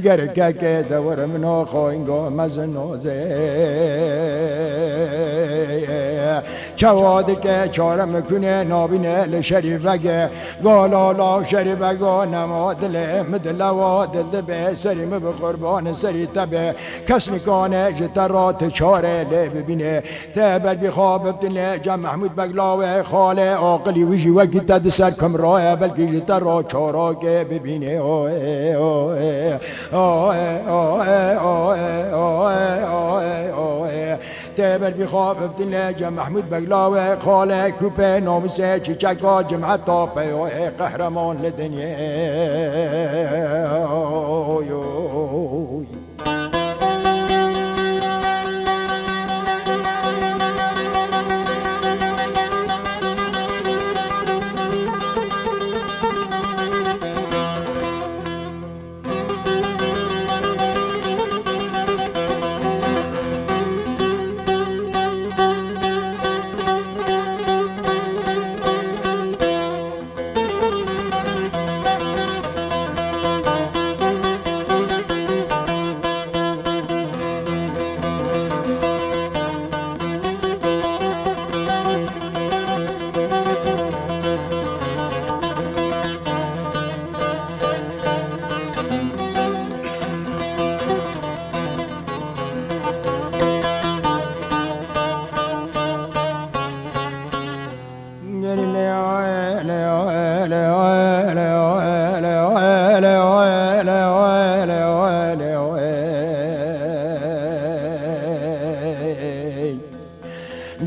گرکه که دور منو خوینگو مزنوزه چواد که چارم کنه نابینه لشریفگه گالالا شریفگه نماد لمدل و دل به سریم به قربان سری تبه کس میکنه جترات چاره لی ببینه تبل بی خواب ببتنه جم محمود بگلاوه خاله آقلی ویجی وکی تد سر کم راه بلکی جترات چارا که ببینه تبر بی خواب افتنه جم محمود بگلاوه خاله کوپه نامسه چیچکا جمعت تاپه قهرمان لدنیا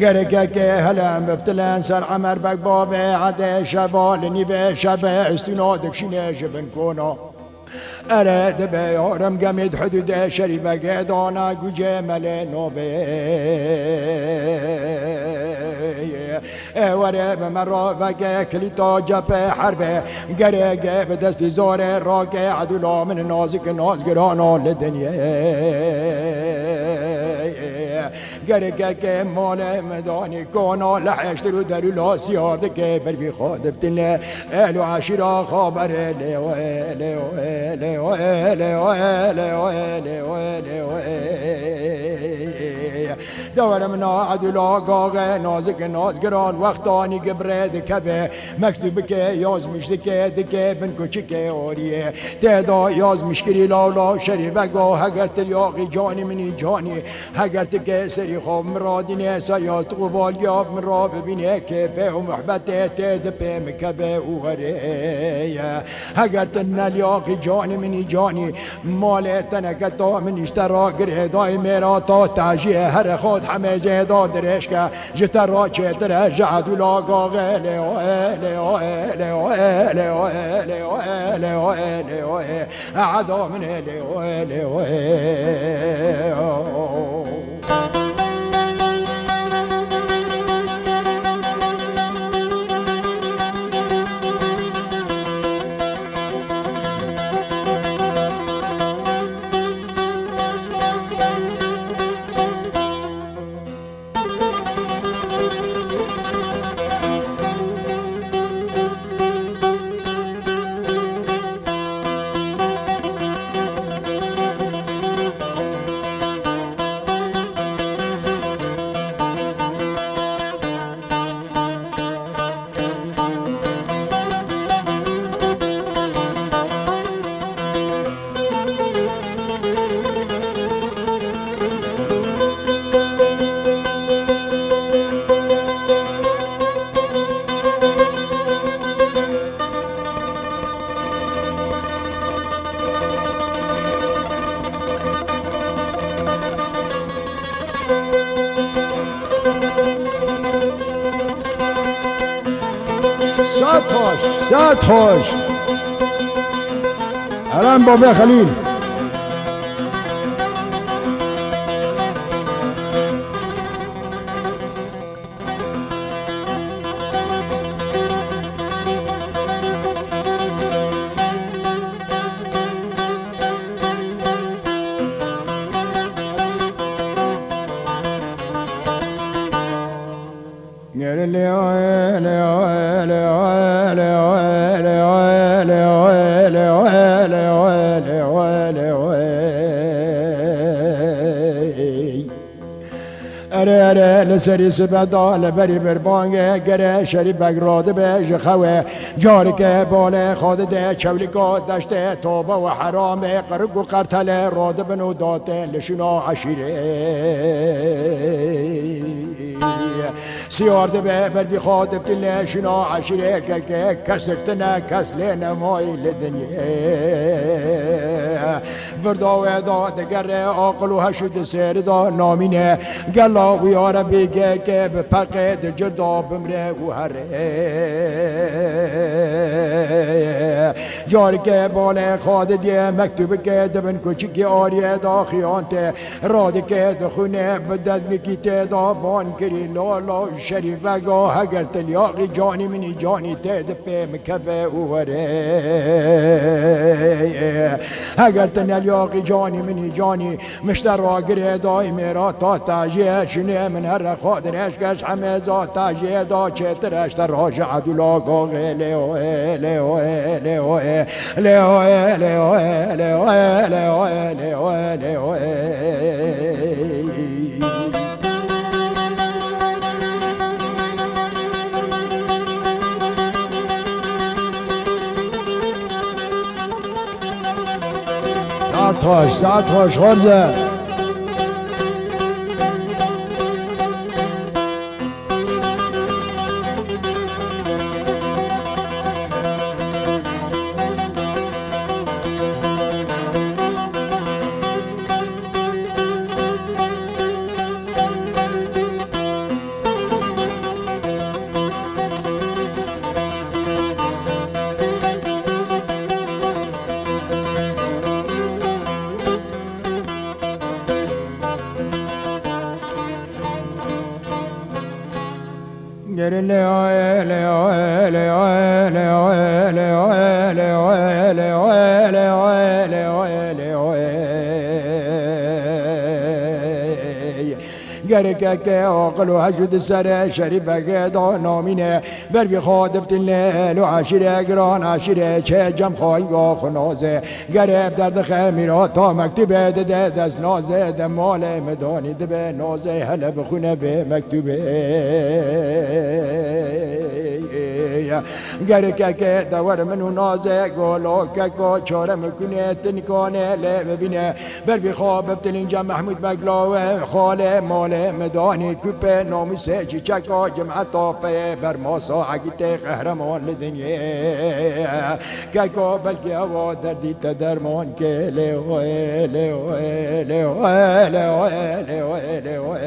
گرکه که هلم بفتلن سر عمر بک بابه عده شبال نیبه شبه استنادک شینه جبن کونا ارد به یارم گمید حدود شریبه دانا گوجه مل نوبه وره به من را وگه کلیتا جبه حربه گرگه به دستی زاره راگه عدولا من نازک نازگرانا لدنیه گرگه که مال مدانی کانا لحشت رو در لاسیارده که بر بی خادبتنه اهل و عشیرا خابر لیوه لیوه لیوه لیوه لیوه لیوه لیوه دور منا عدولا قاقه نازک نازگران وقتانی گبرد کبه مکتوب که یاز مشتکه دکه بن کچکه آریه تهدا یاز مشکری لالا شریفه گاه اگر تریاقی جانی منی جانی اگر تکه سری خواب مرادینه سریاز تقبال یاب من را ببینه که به و محبته تهد به مکبه اوهره اگر تنلیاقی جانی منی جانی مال تنکتا من اشترا گره دای میرا تا تاجیه هر خود خود همه زیدا درش که جتر را چه درش جعدو لاغا غلی اعدا من ساعت خوش الان بابا خلیل لسری سبدال بری بربانگه گره شری بگراده به خواه جاری که باله خود ده چولیکا دشته توبه و حرامه قرق و قرطله راده بنو داته لشنا عشیره سیارده به بردی خاطب تله شنا عشیره که کسکتنه کسله نمای لدنیه برداوه دا دگره آقل و هشود سیر دا نامینه گلا و یاره بیگه که به پقید جدا بمره و هره جاری که باله خواده دیه مکتوب که دبن کچکی آریه دا خیانته راده که دخونه بدد میکیته دا بان کری لالا شریفه گاه اگر تلیاقی جانی منی جانی تید پی مکفه و هره اگر تلیاقی جانی منی جانی مشتر را گره دای میرا تا تاجیه شنه من هر خادرش کش همه زا تاجیه دا چترش در راج عدولا گاغه لیوه لیوه لیوه لیوه لیوه لیوه لیوه لیوه ساعت خوش خورزه گرکه که آقل و حجود سر شریفه دا نامینه بر بی خادفت اللیل و عشیره گران عشیره چه جم خواهی گاه خنازه گرب درد خمیرا تا مکتوبه ده دست نازه ده مال مدانی ده به نازه هله بخونه به مکتوبه گرکه که دور منو نازه گولو که که چاره مکنه تنکانه لی ببینه بر بی خواب ببتلین جم محمود بگلاوه خاله ماله مدانی کپه ناموسه چی چکا جمعه طافه بر ماسا عقیده قهرمان لدنیه که که بلکه هوا دردی تدرمان که لیوه لیوه لیوه لیوه لیوه لیوه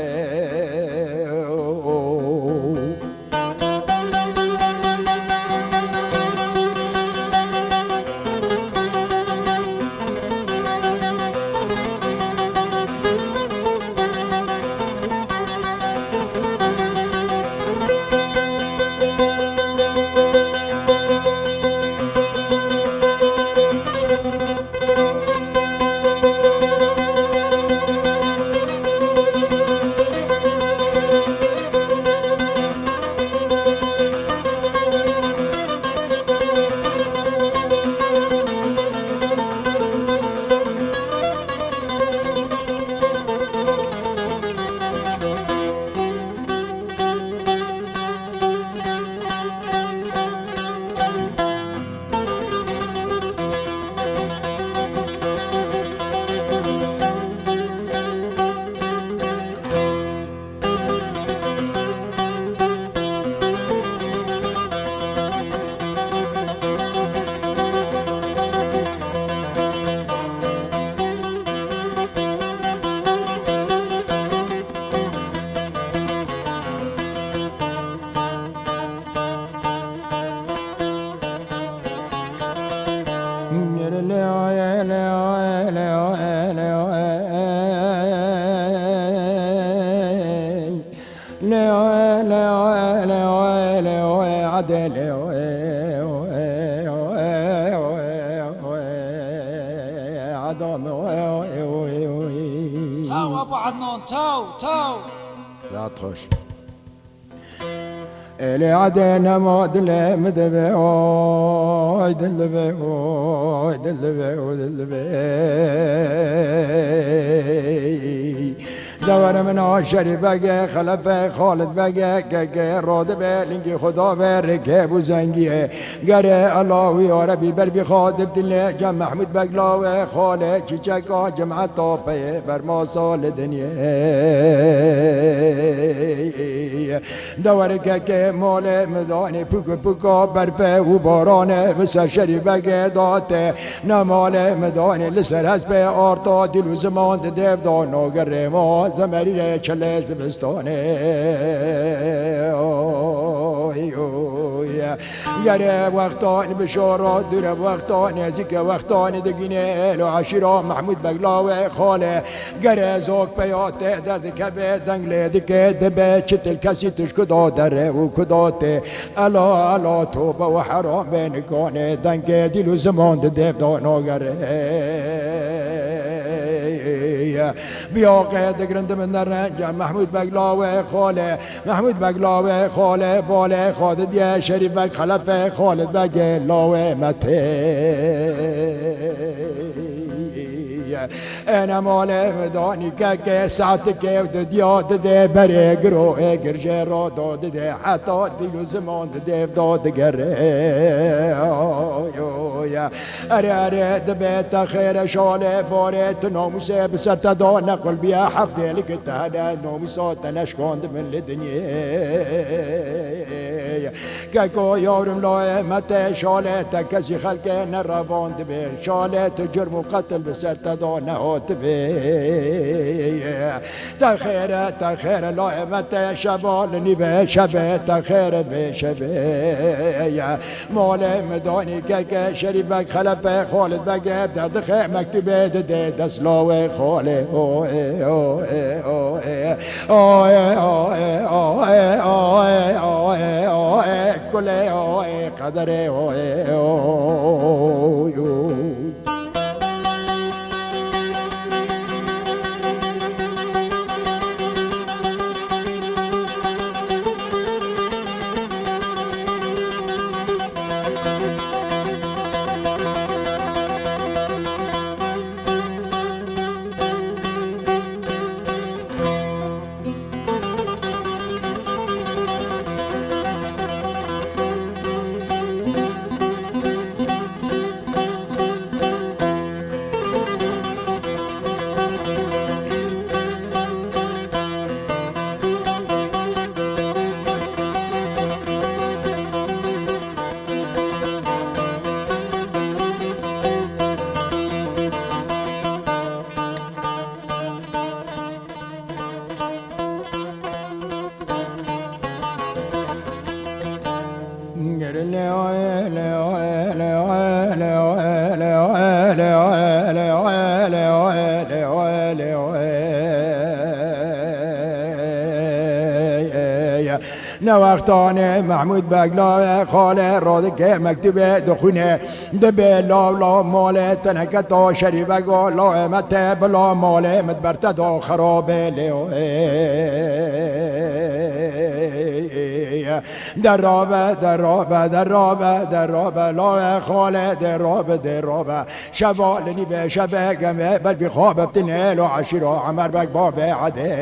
تاو ابو عدنان تاو لا تخش اللي عدينا ما دل مدبي اوي دلبي اوي دلبي ودلبي دور من عاشر بگه خلف خالد بگه که راد به لنگی خدا به رکب و زنگیه گره الله یا ربی بر بی خادب دل جم محمود بگلاوه خاله چیچکا جمعت طافه بر ما سال دنیه دور که مال مدانه پوکا برفه و بارانه بسر شریف بگه داته نمال مدانه لسر هست به آرتا دل و زمان دیو دانو گره ما زمری چله زبستانه گره وقتان بشارات دور وقتان زیک وقتان دگینه الو عشیرا محمود بگلاوه خاله گره زوک پیاته درد کبه دنگله دکه دبه چتل کسی تش کدا دره و کداته الا توبه و حرام بینکانه دنگه دیل و زمان دیو دانا گره بیا قید گرند من رنج محمود بگلاوه خاله محمود بگلاوه خاله باله خالد یه شریف بگ خلف خالد بگ لاوه مته انا مال مدانی که ساعت که دیاد ده بره گرو گرجه را داد ده حتی دیلو زمان ده داد گره اره دبیت خیر شاله بارت ناموسه بسر تدا نقل بیا حفظه لک تهنه ناموسات نشکاند من لدنیه که یارم لای مت شاله کسی خلق نرواند به شاله جرم و قتل بسر تدا نهات به تخیر لای مت شبال نیبه شبه تخیر به شبه مال مدانی که شریبک خلف خالد بگه درد خیه مکتوبه ده دسلاوه خاله کله قدره نوختانه محمود بگلا خاله رادکه مکتوبه دخونه دبه لا ماله تنکتا شریفه گا لا مته بلا ماله مدبرته دا خرابه درابه لا خاله درابه شبال نبه شبه گمه بل بی خواب بتنهل و عشیرا عمر بک بابه عده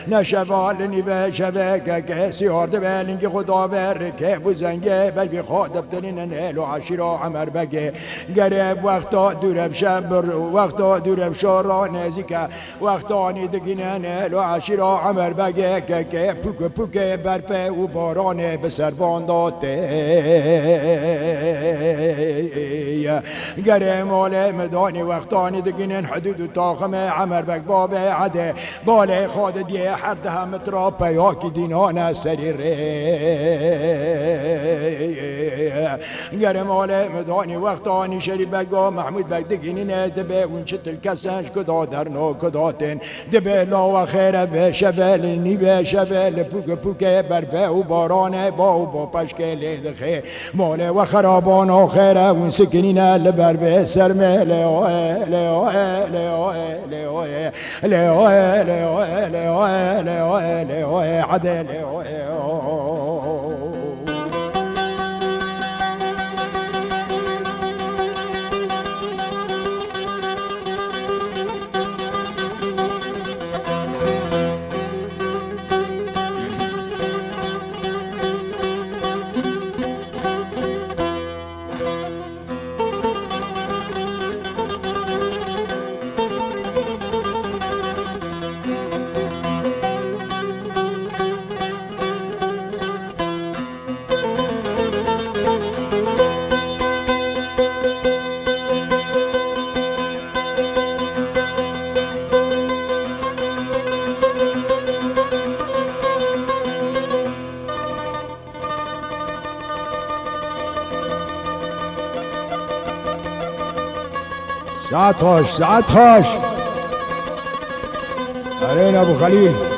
نشبال نبه شبه که سیار دبه لنگی خدا برکه بزنگه بل بی خواب بتنهل نهل و عشیرا عمر بک گرب وقتا دورب شبر وقتا دورب شارا نزیکه وقتا نیدگینه نهل و عشیرا عمر بک که پوکه برفه و بارانه بسر بانداته گره مال مدانی وقتانی دگینن حدود و طاقم عمر بک باب عده باله خود دیه حرده هم تراپه یا کی دینان سریر گره مال مدانی وقتانی شریف بگا محمود بک دگینن دبه اون چتل کسنش کدا درنو کداتن دبه لا و خیره به شبل نیبه شبل پوکه برفه و بارانه با پشکل دخه مال و خرابان و خیره اون سکنین لبر به سرمه عدل ساعت خوش علينا ابو خليل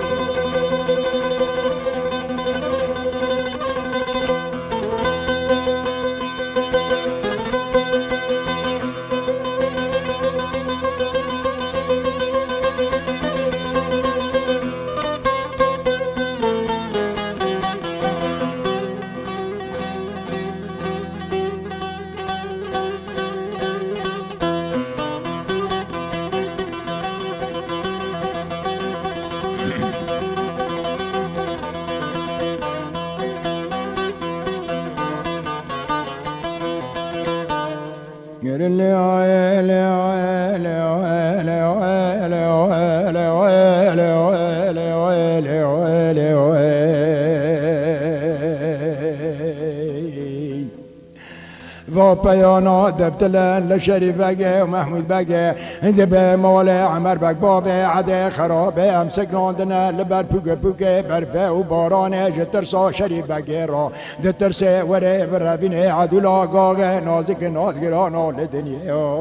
پیانا دفتلن لشریف بگه و محمود بگه دبه مال عمر بک باب عده خرابه هم سکراندنه لبر پوکه برفه و بارانه جترسا شریف بگه را دترسه وره ورفینه عدولا گاگه نازک نازگرانو لدنیا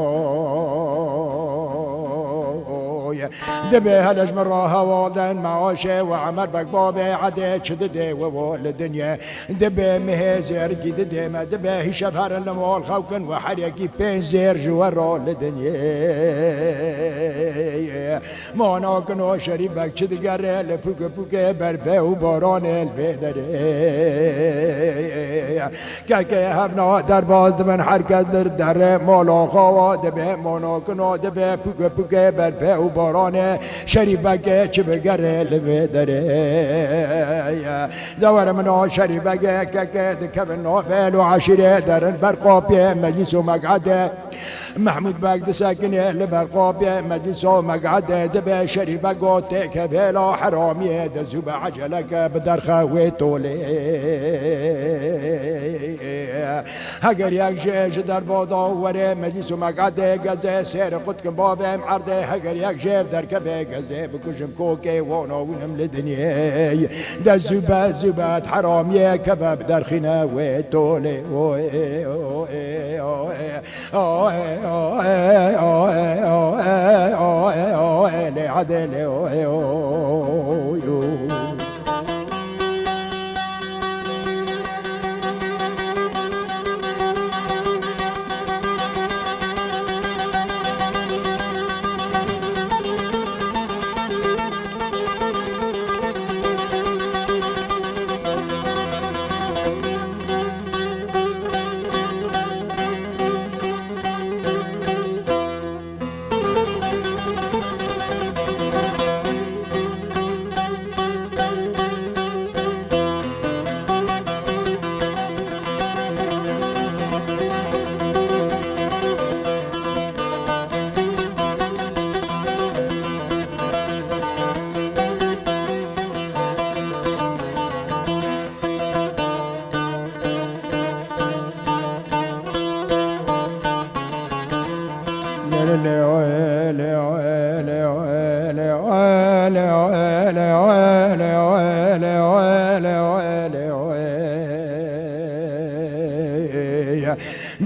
دبه هلج من راها والدن معاشه وعمر بك بابي عده شدده ووالدنيا دبه مهزر جدده ما دبه هشب هر الموال خوكن وحريكي بين زير جوار لدنيا ما ناكنو شريبك شدقره لبوكه برفه وباران البدر كاكي هفنا در باز من حركت در مالا خوا دبه ما ناكنو دبه بوكه برفه وباران شريبك شبقره البدر دور منا شريبك كاكي دكبن نوفل وعشيره در البرقابيه مجلس ومقعده محمود باقد ساكن لبرقوب مجلس ومقعد دبا شريبة قوتك بلا حرامي دزوب عجلك بدر خويتولي هقر ياك جيش در بوضا وري مجلس ومقعد قزي سير قدكم بابا معرضي هقر ياك جيف در كبه قزي بكشم كوكي وانا ونم لدنيا دزوب زوبات حرامي كباب در خنا ويتولي لعدل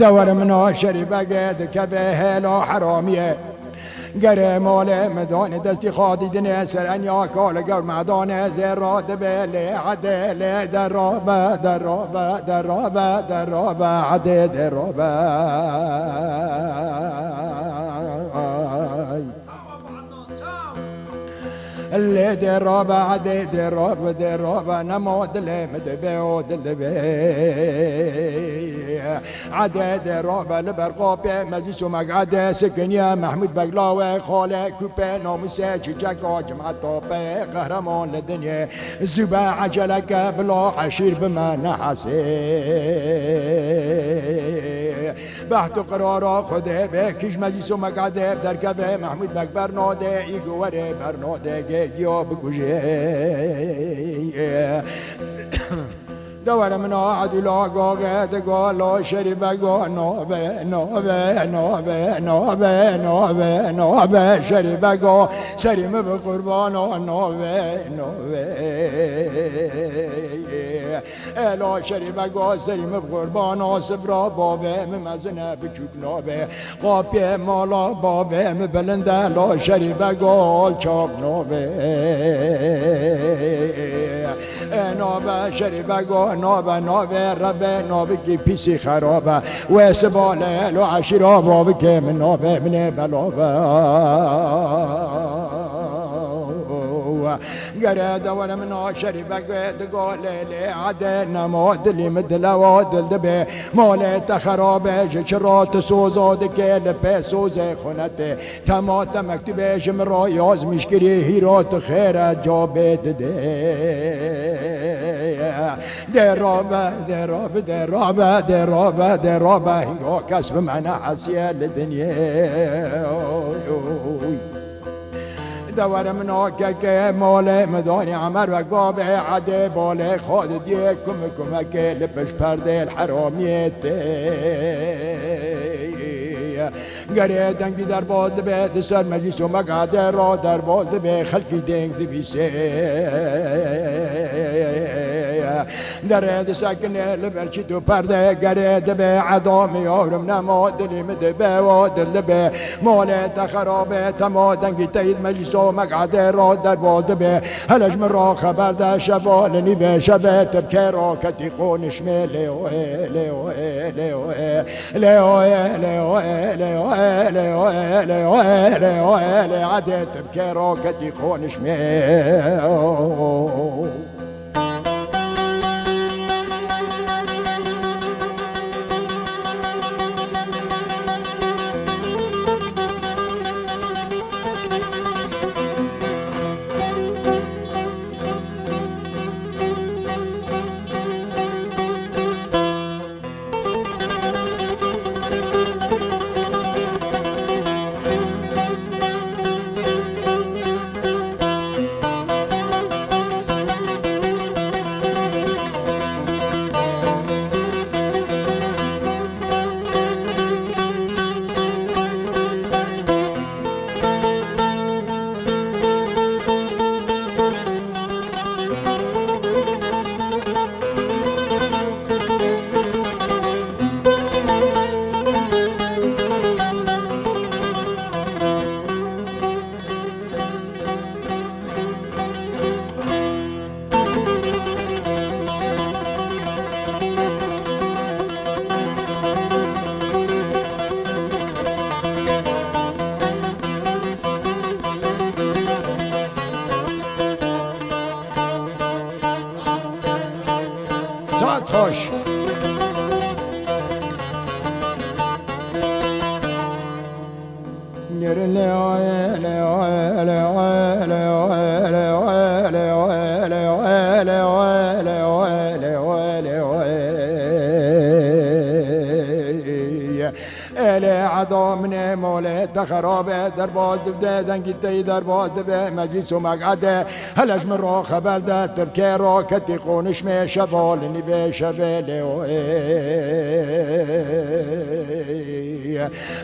دور منو شريبة قد كبه لو حرامية قري مولي مدون دستي خاضي دنيا سر ان ياكل قول معدون زر دبلي عدل دروبة دروبة دروبة دروبة عدل دروبة اللي دروبة عدل دروبة دروبة نمود اللي مدبي عدد روبة لبرقوب مجلس ومقعد سكن يا محمود بقلاوي خالي كوبي نومسي جاكو جمعة طوبي قهرمان للدنيا الزبا عجلك بلا عشير بما نحسي بحث قرارا خده بكش مجلس ومقعد بدركبه محمود بق برناده ايقوري برناده جيو بكوشي دور من عدل قاعد قالوا شرب نوبه نوبه نوبه نوبه نوبه نوبه شرب قا سريم بقربان نوبه نوبه لا شرب قا سريم بقربان سفرا بابه ممزنه بچوك نوبه قابي مالا بابه مبلنده لا شرب قا چاپ نوبه نوبه شرب قا نوبه نوبه ربه نوبه کی پیسی خرابه و سباله لو عشیرا بابه که من نوبه من بلابه قرد وانا من عشري بقيت قول لي عدنا مودلي مدل وادل دبي مولت خرابه جرات سوزاد كل بسوزه خونته تمات مكتبه جمرا ياز مشكري هيرات خير جابت درابه درابه درابه درابه درابه هنگا كسب معنا حسيه للدنيا دور مناكك مال مداني عمر وقباب عدي بالي خاد ديكم كمك لبش پرده الحراميت قرية دنگي در باد به سر مجلس و مقعد را در باد به خلقی دنگ دبیسه درد ساكن لبرشي تو پرده قريد به عدامي آورم نما دلي مدبه و دل به مالت خرابه تما دنگي تايد مجلس و مقعد را در باد به هلج من را خبر ده شبالني به شبه تبكي راكتي قونش ميلي وي لي وي لي وي لي وي لي وي لي وي لي وي لي وي لي وي لي عدت تبكي راكتي قونش ميلي خوش عدا من مولد خرابه در باز ده دنگی تی در باز به مجلس و مقعده هلش من را خبر ده ترکه را کتی قونش می شبال نبی شباله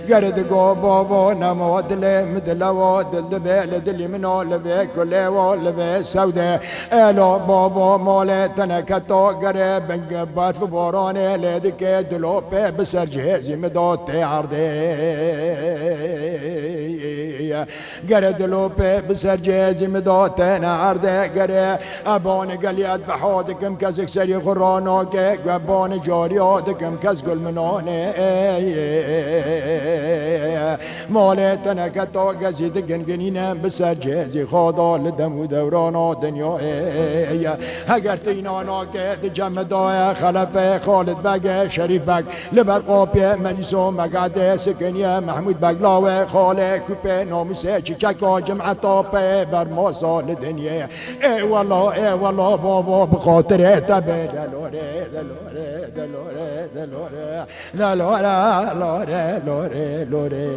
گرد گو بابا نما دل مدل و دل دبل دلی منو لبه کله و لبه سوده الا بابا مال تنکتا گره بنگ برف بارانه لدکه دلو به بسر جهزی مداد عرده گره دلو به بسر جهزی مداد عرده گره ابان گلیت بحادکم کزک سری خرانو که گبان جاریاتکم کز گل منانه مال تنکتا گزید گنگنینم بسر جهزی خدا لدم و دورانا دنیا اگر تینانا که جمع دای خلف خالد بگ شریف بگ لبر قاپی منیسو مقعده سکنیه محمود بگ لاوه خاله کوپه نامسه چیچکا جمعتا په بر ما سال دنیا ای والله بابا بخاطر تبه دلوره دلوره دلوره دلوره دلوره لوره لوره لوره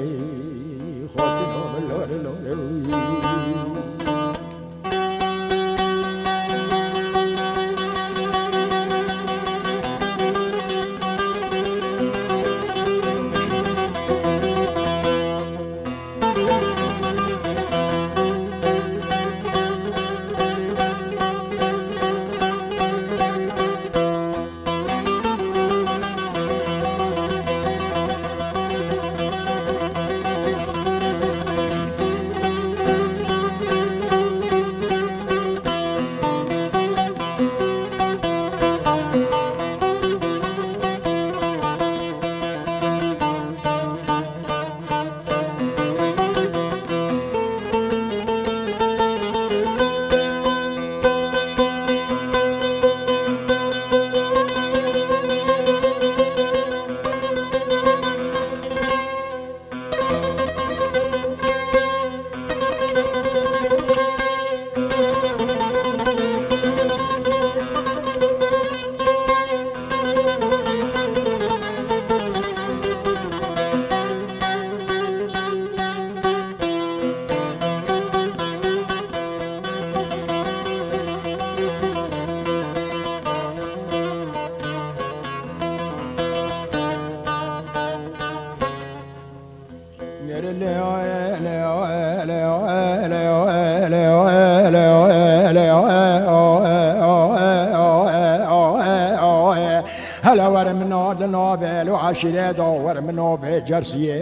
خاطر لوره لوره هلا ورمنا لنوبل وعشرة دور منو بجرسيه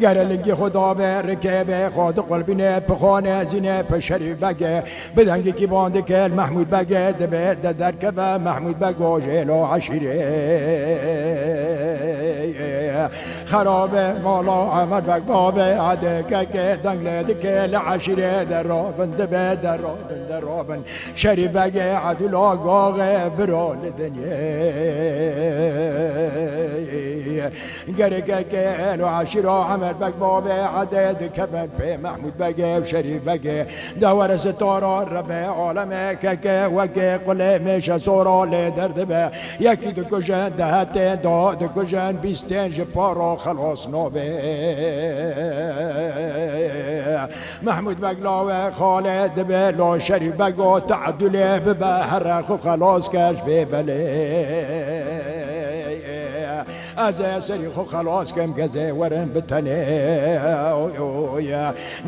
قال لقي خدا بركبه خود قلبنا بخانه زينه بشريف بقى بدنجي كيباندك المحمود بقى دبه دركبه محمود بقى جيلو عشرة خرابه مالا عمر بق بابه عدك دنگلدك العشرة درابن دبه درابن شريف بقى عدل آقاغ برا لدنيا قرقك العشرة عمر بق بابه عدد كبر في محمود بقى وشريف بقى دور ستارة ربع عالمك وكي قل مش صورة لدردبه يكي دكوشن دهتين دا دكوشن بيستين جبارا خلاص نوبه محمود بقلاوه خالد بلو شريف بقى تعدله ببهر خو خلاص كاش في بلي از سری خو خلاص کم گزه ورم بتنه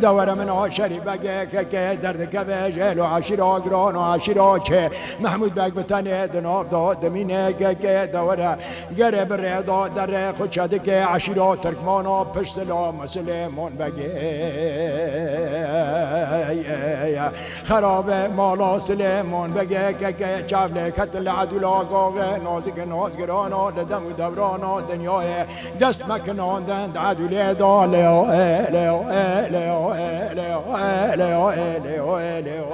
دور من عشری بگه که درد کبه جل و عشیرا گران و عشیرا چه محمود بگ بتنه دناب داد دمینه که دوره گره بره داد در خود چده که عشیرا ترکمانا پشت سلام سلیمون بگه خراب مالا سلیمون بگه که چاوله کتل عدول آقاقه نازک نازگرانا لدم و دورانا دنیای دست مکناندند عدوله دا لیو لیو لیو لیو لیو لیو لیو لیو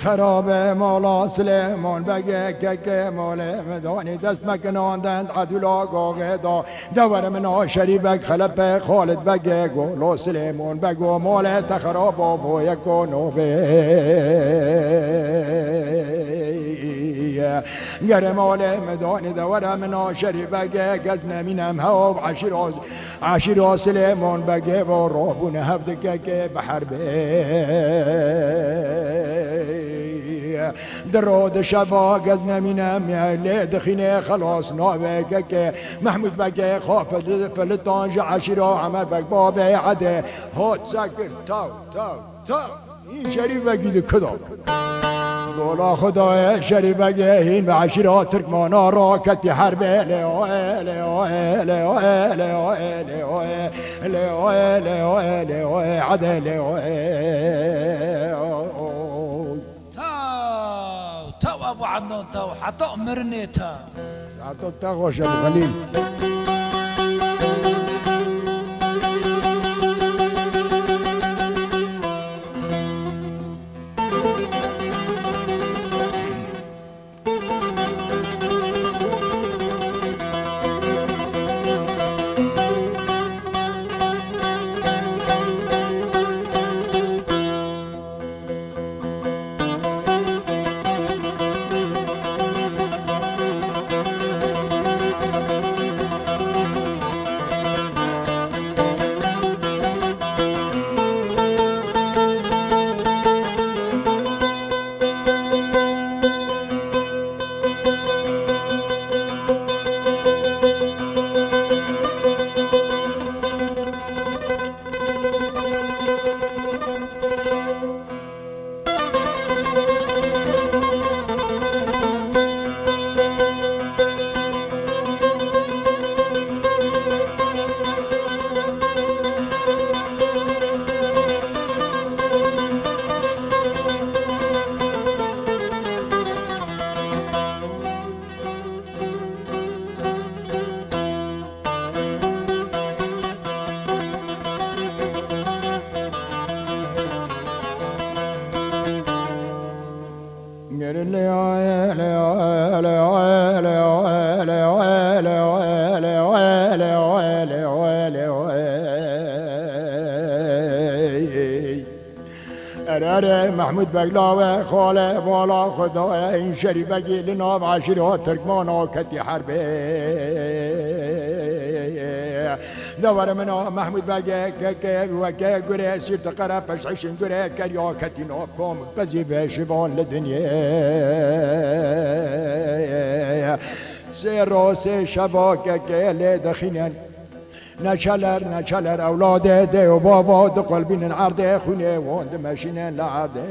خراب مولا سلیمان بگه که مولا مدانی دست مکنان دند عدولا گاگه دا دور من شریبک خلپ خالد بگه گولو سلیمان بگو مولا تخراب و یکو نوبه گر مولا مدانی دور من شریبک گزن منم هاو عشیرا سلیمان بگه و رابون هفته که بحر درود شبا گزن منم یلی دخینه خلاص نابه که محمود بگه خافت فلتانج عشیرا عمر بگ بابه عده هات سکر تاو این شریف بگید کدا دولا خدای شریف بگه این به عشیرا ترکمانا را کتی حربه عده تو ابو عدنان تو حتى امرني تا ساعتو تغوش ابو خليل محمود بگلاوه خاله والا خدای این شریفگی لناب عشیرات ترکمانا کتی حربه دور منا محمود بگه که وکه گره سیر تقره پشعشن گره کریا کتی ناب کم بزی به شبان لدنیا سه راس شبا که لدخینن نچلر اولاده ده و بابا دو قلبین عرده خونه واند ماشینن لعرده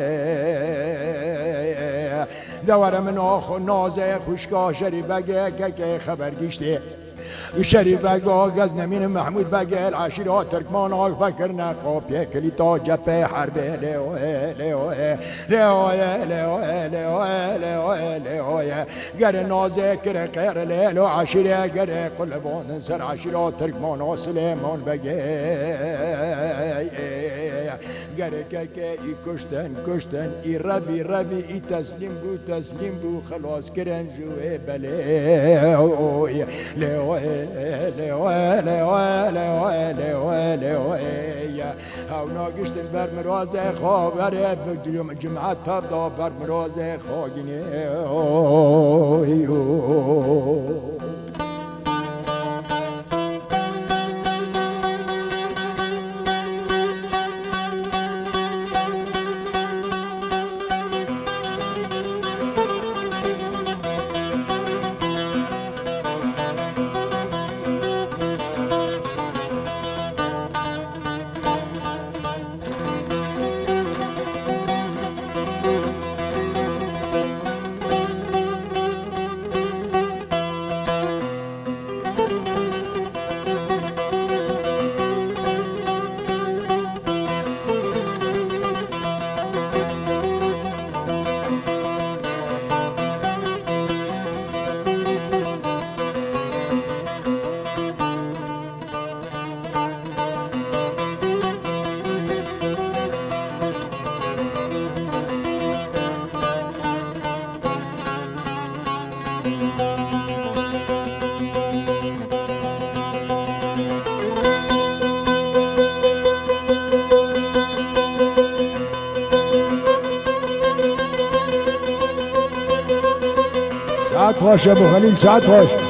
دور من آخو نازه خوشگاه شریف بگه که خبر گشته شریف بگه گزن من محمود بگه العشیرات ترکمان آگ فکر نقاب یکلی تا جبه حربه لیوه گر نازه کره قیر لیلو عشیره گر قلبان سر عشیرات ترکمان آگ سلیمان بگه گر که ای کشتن ای ربی ای تسلیم بو خلاص کرن جوه بله او ناگشتن بر مرازه خواب بره جمعت پبدا بر مرازه خواگینه ساعت خوش ابو خليل ساعت خوش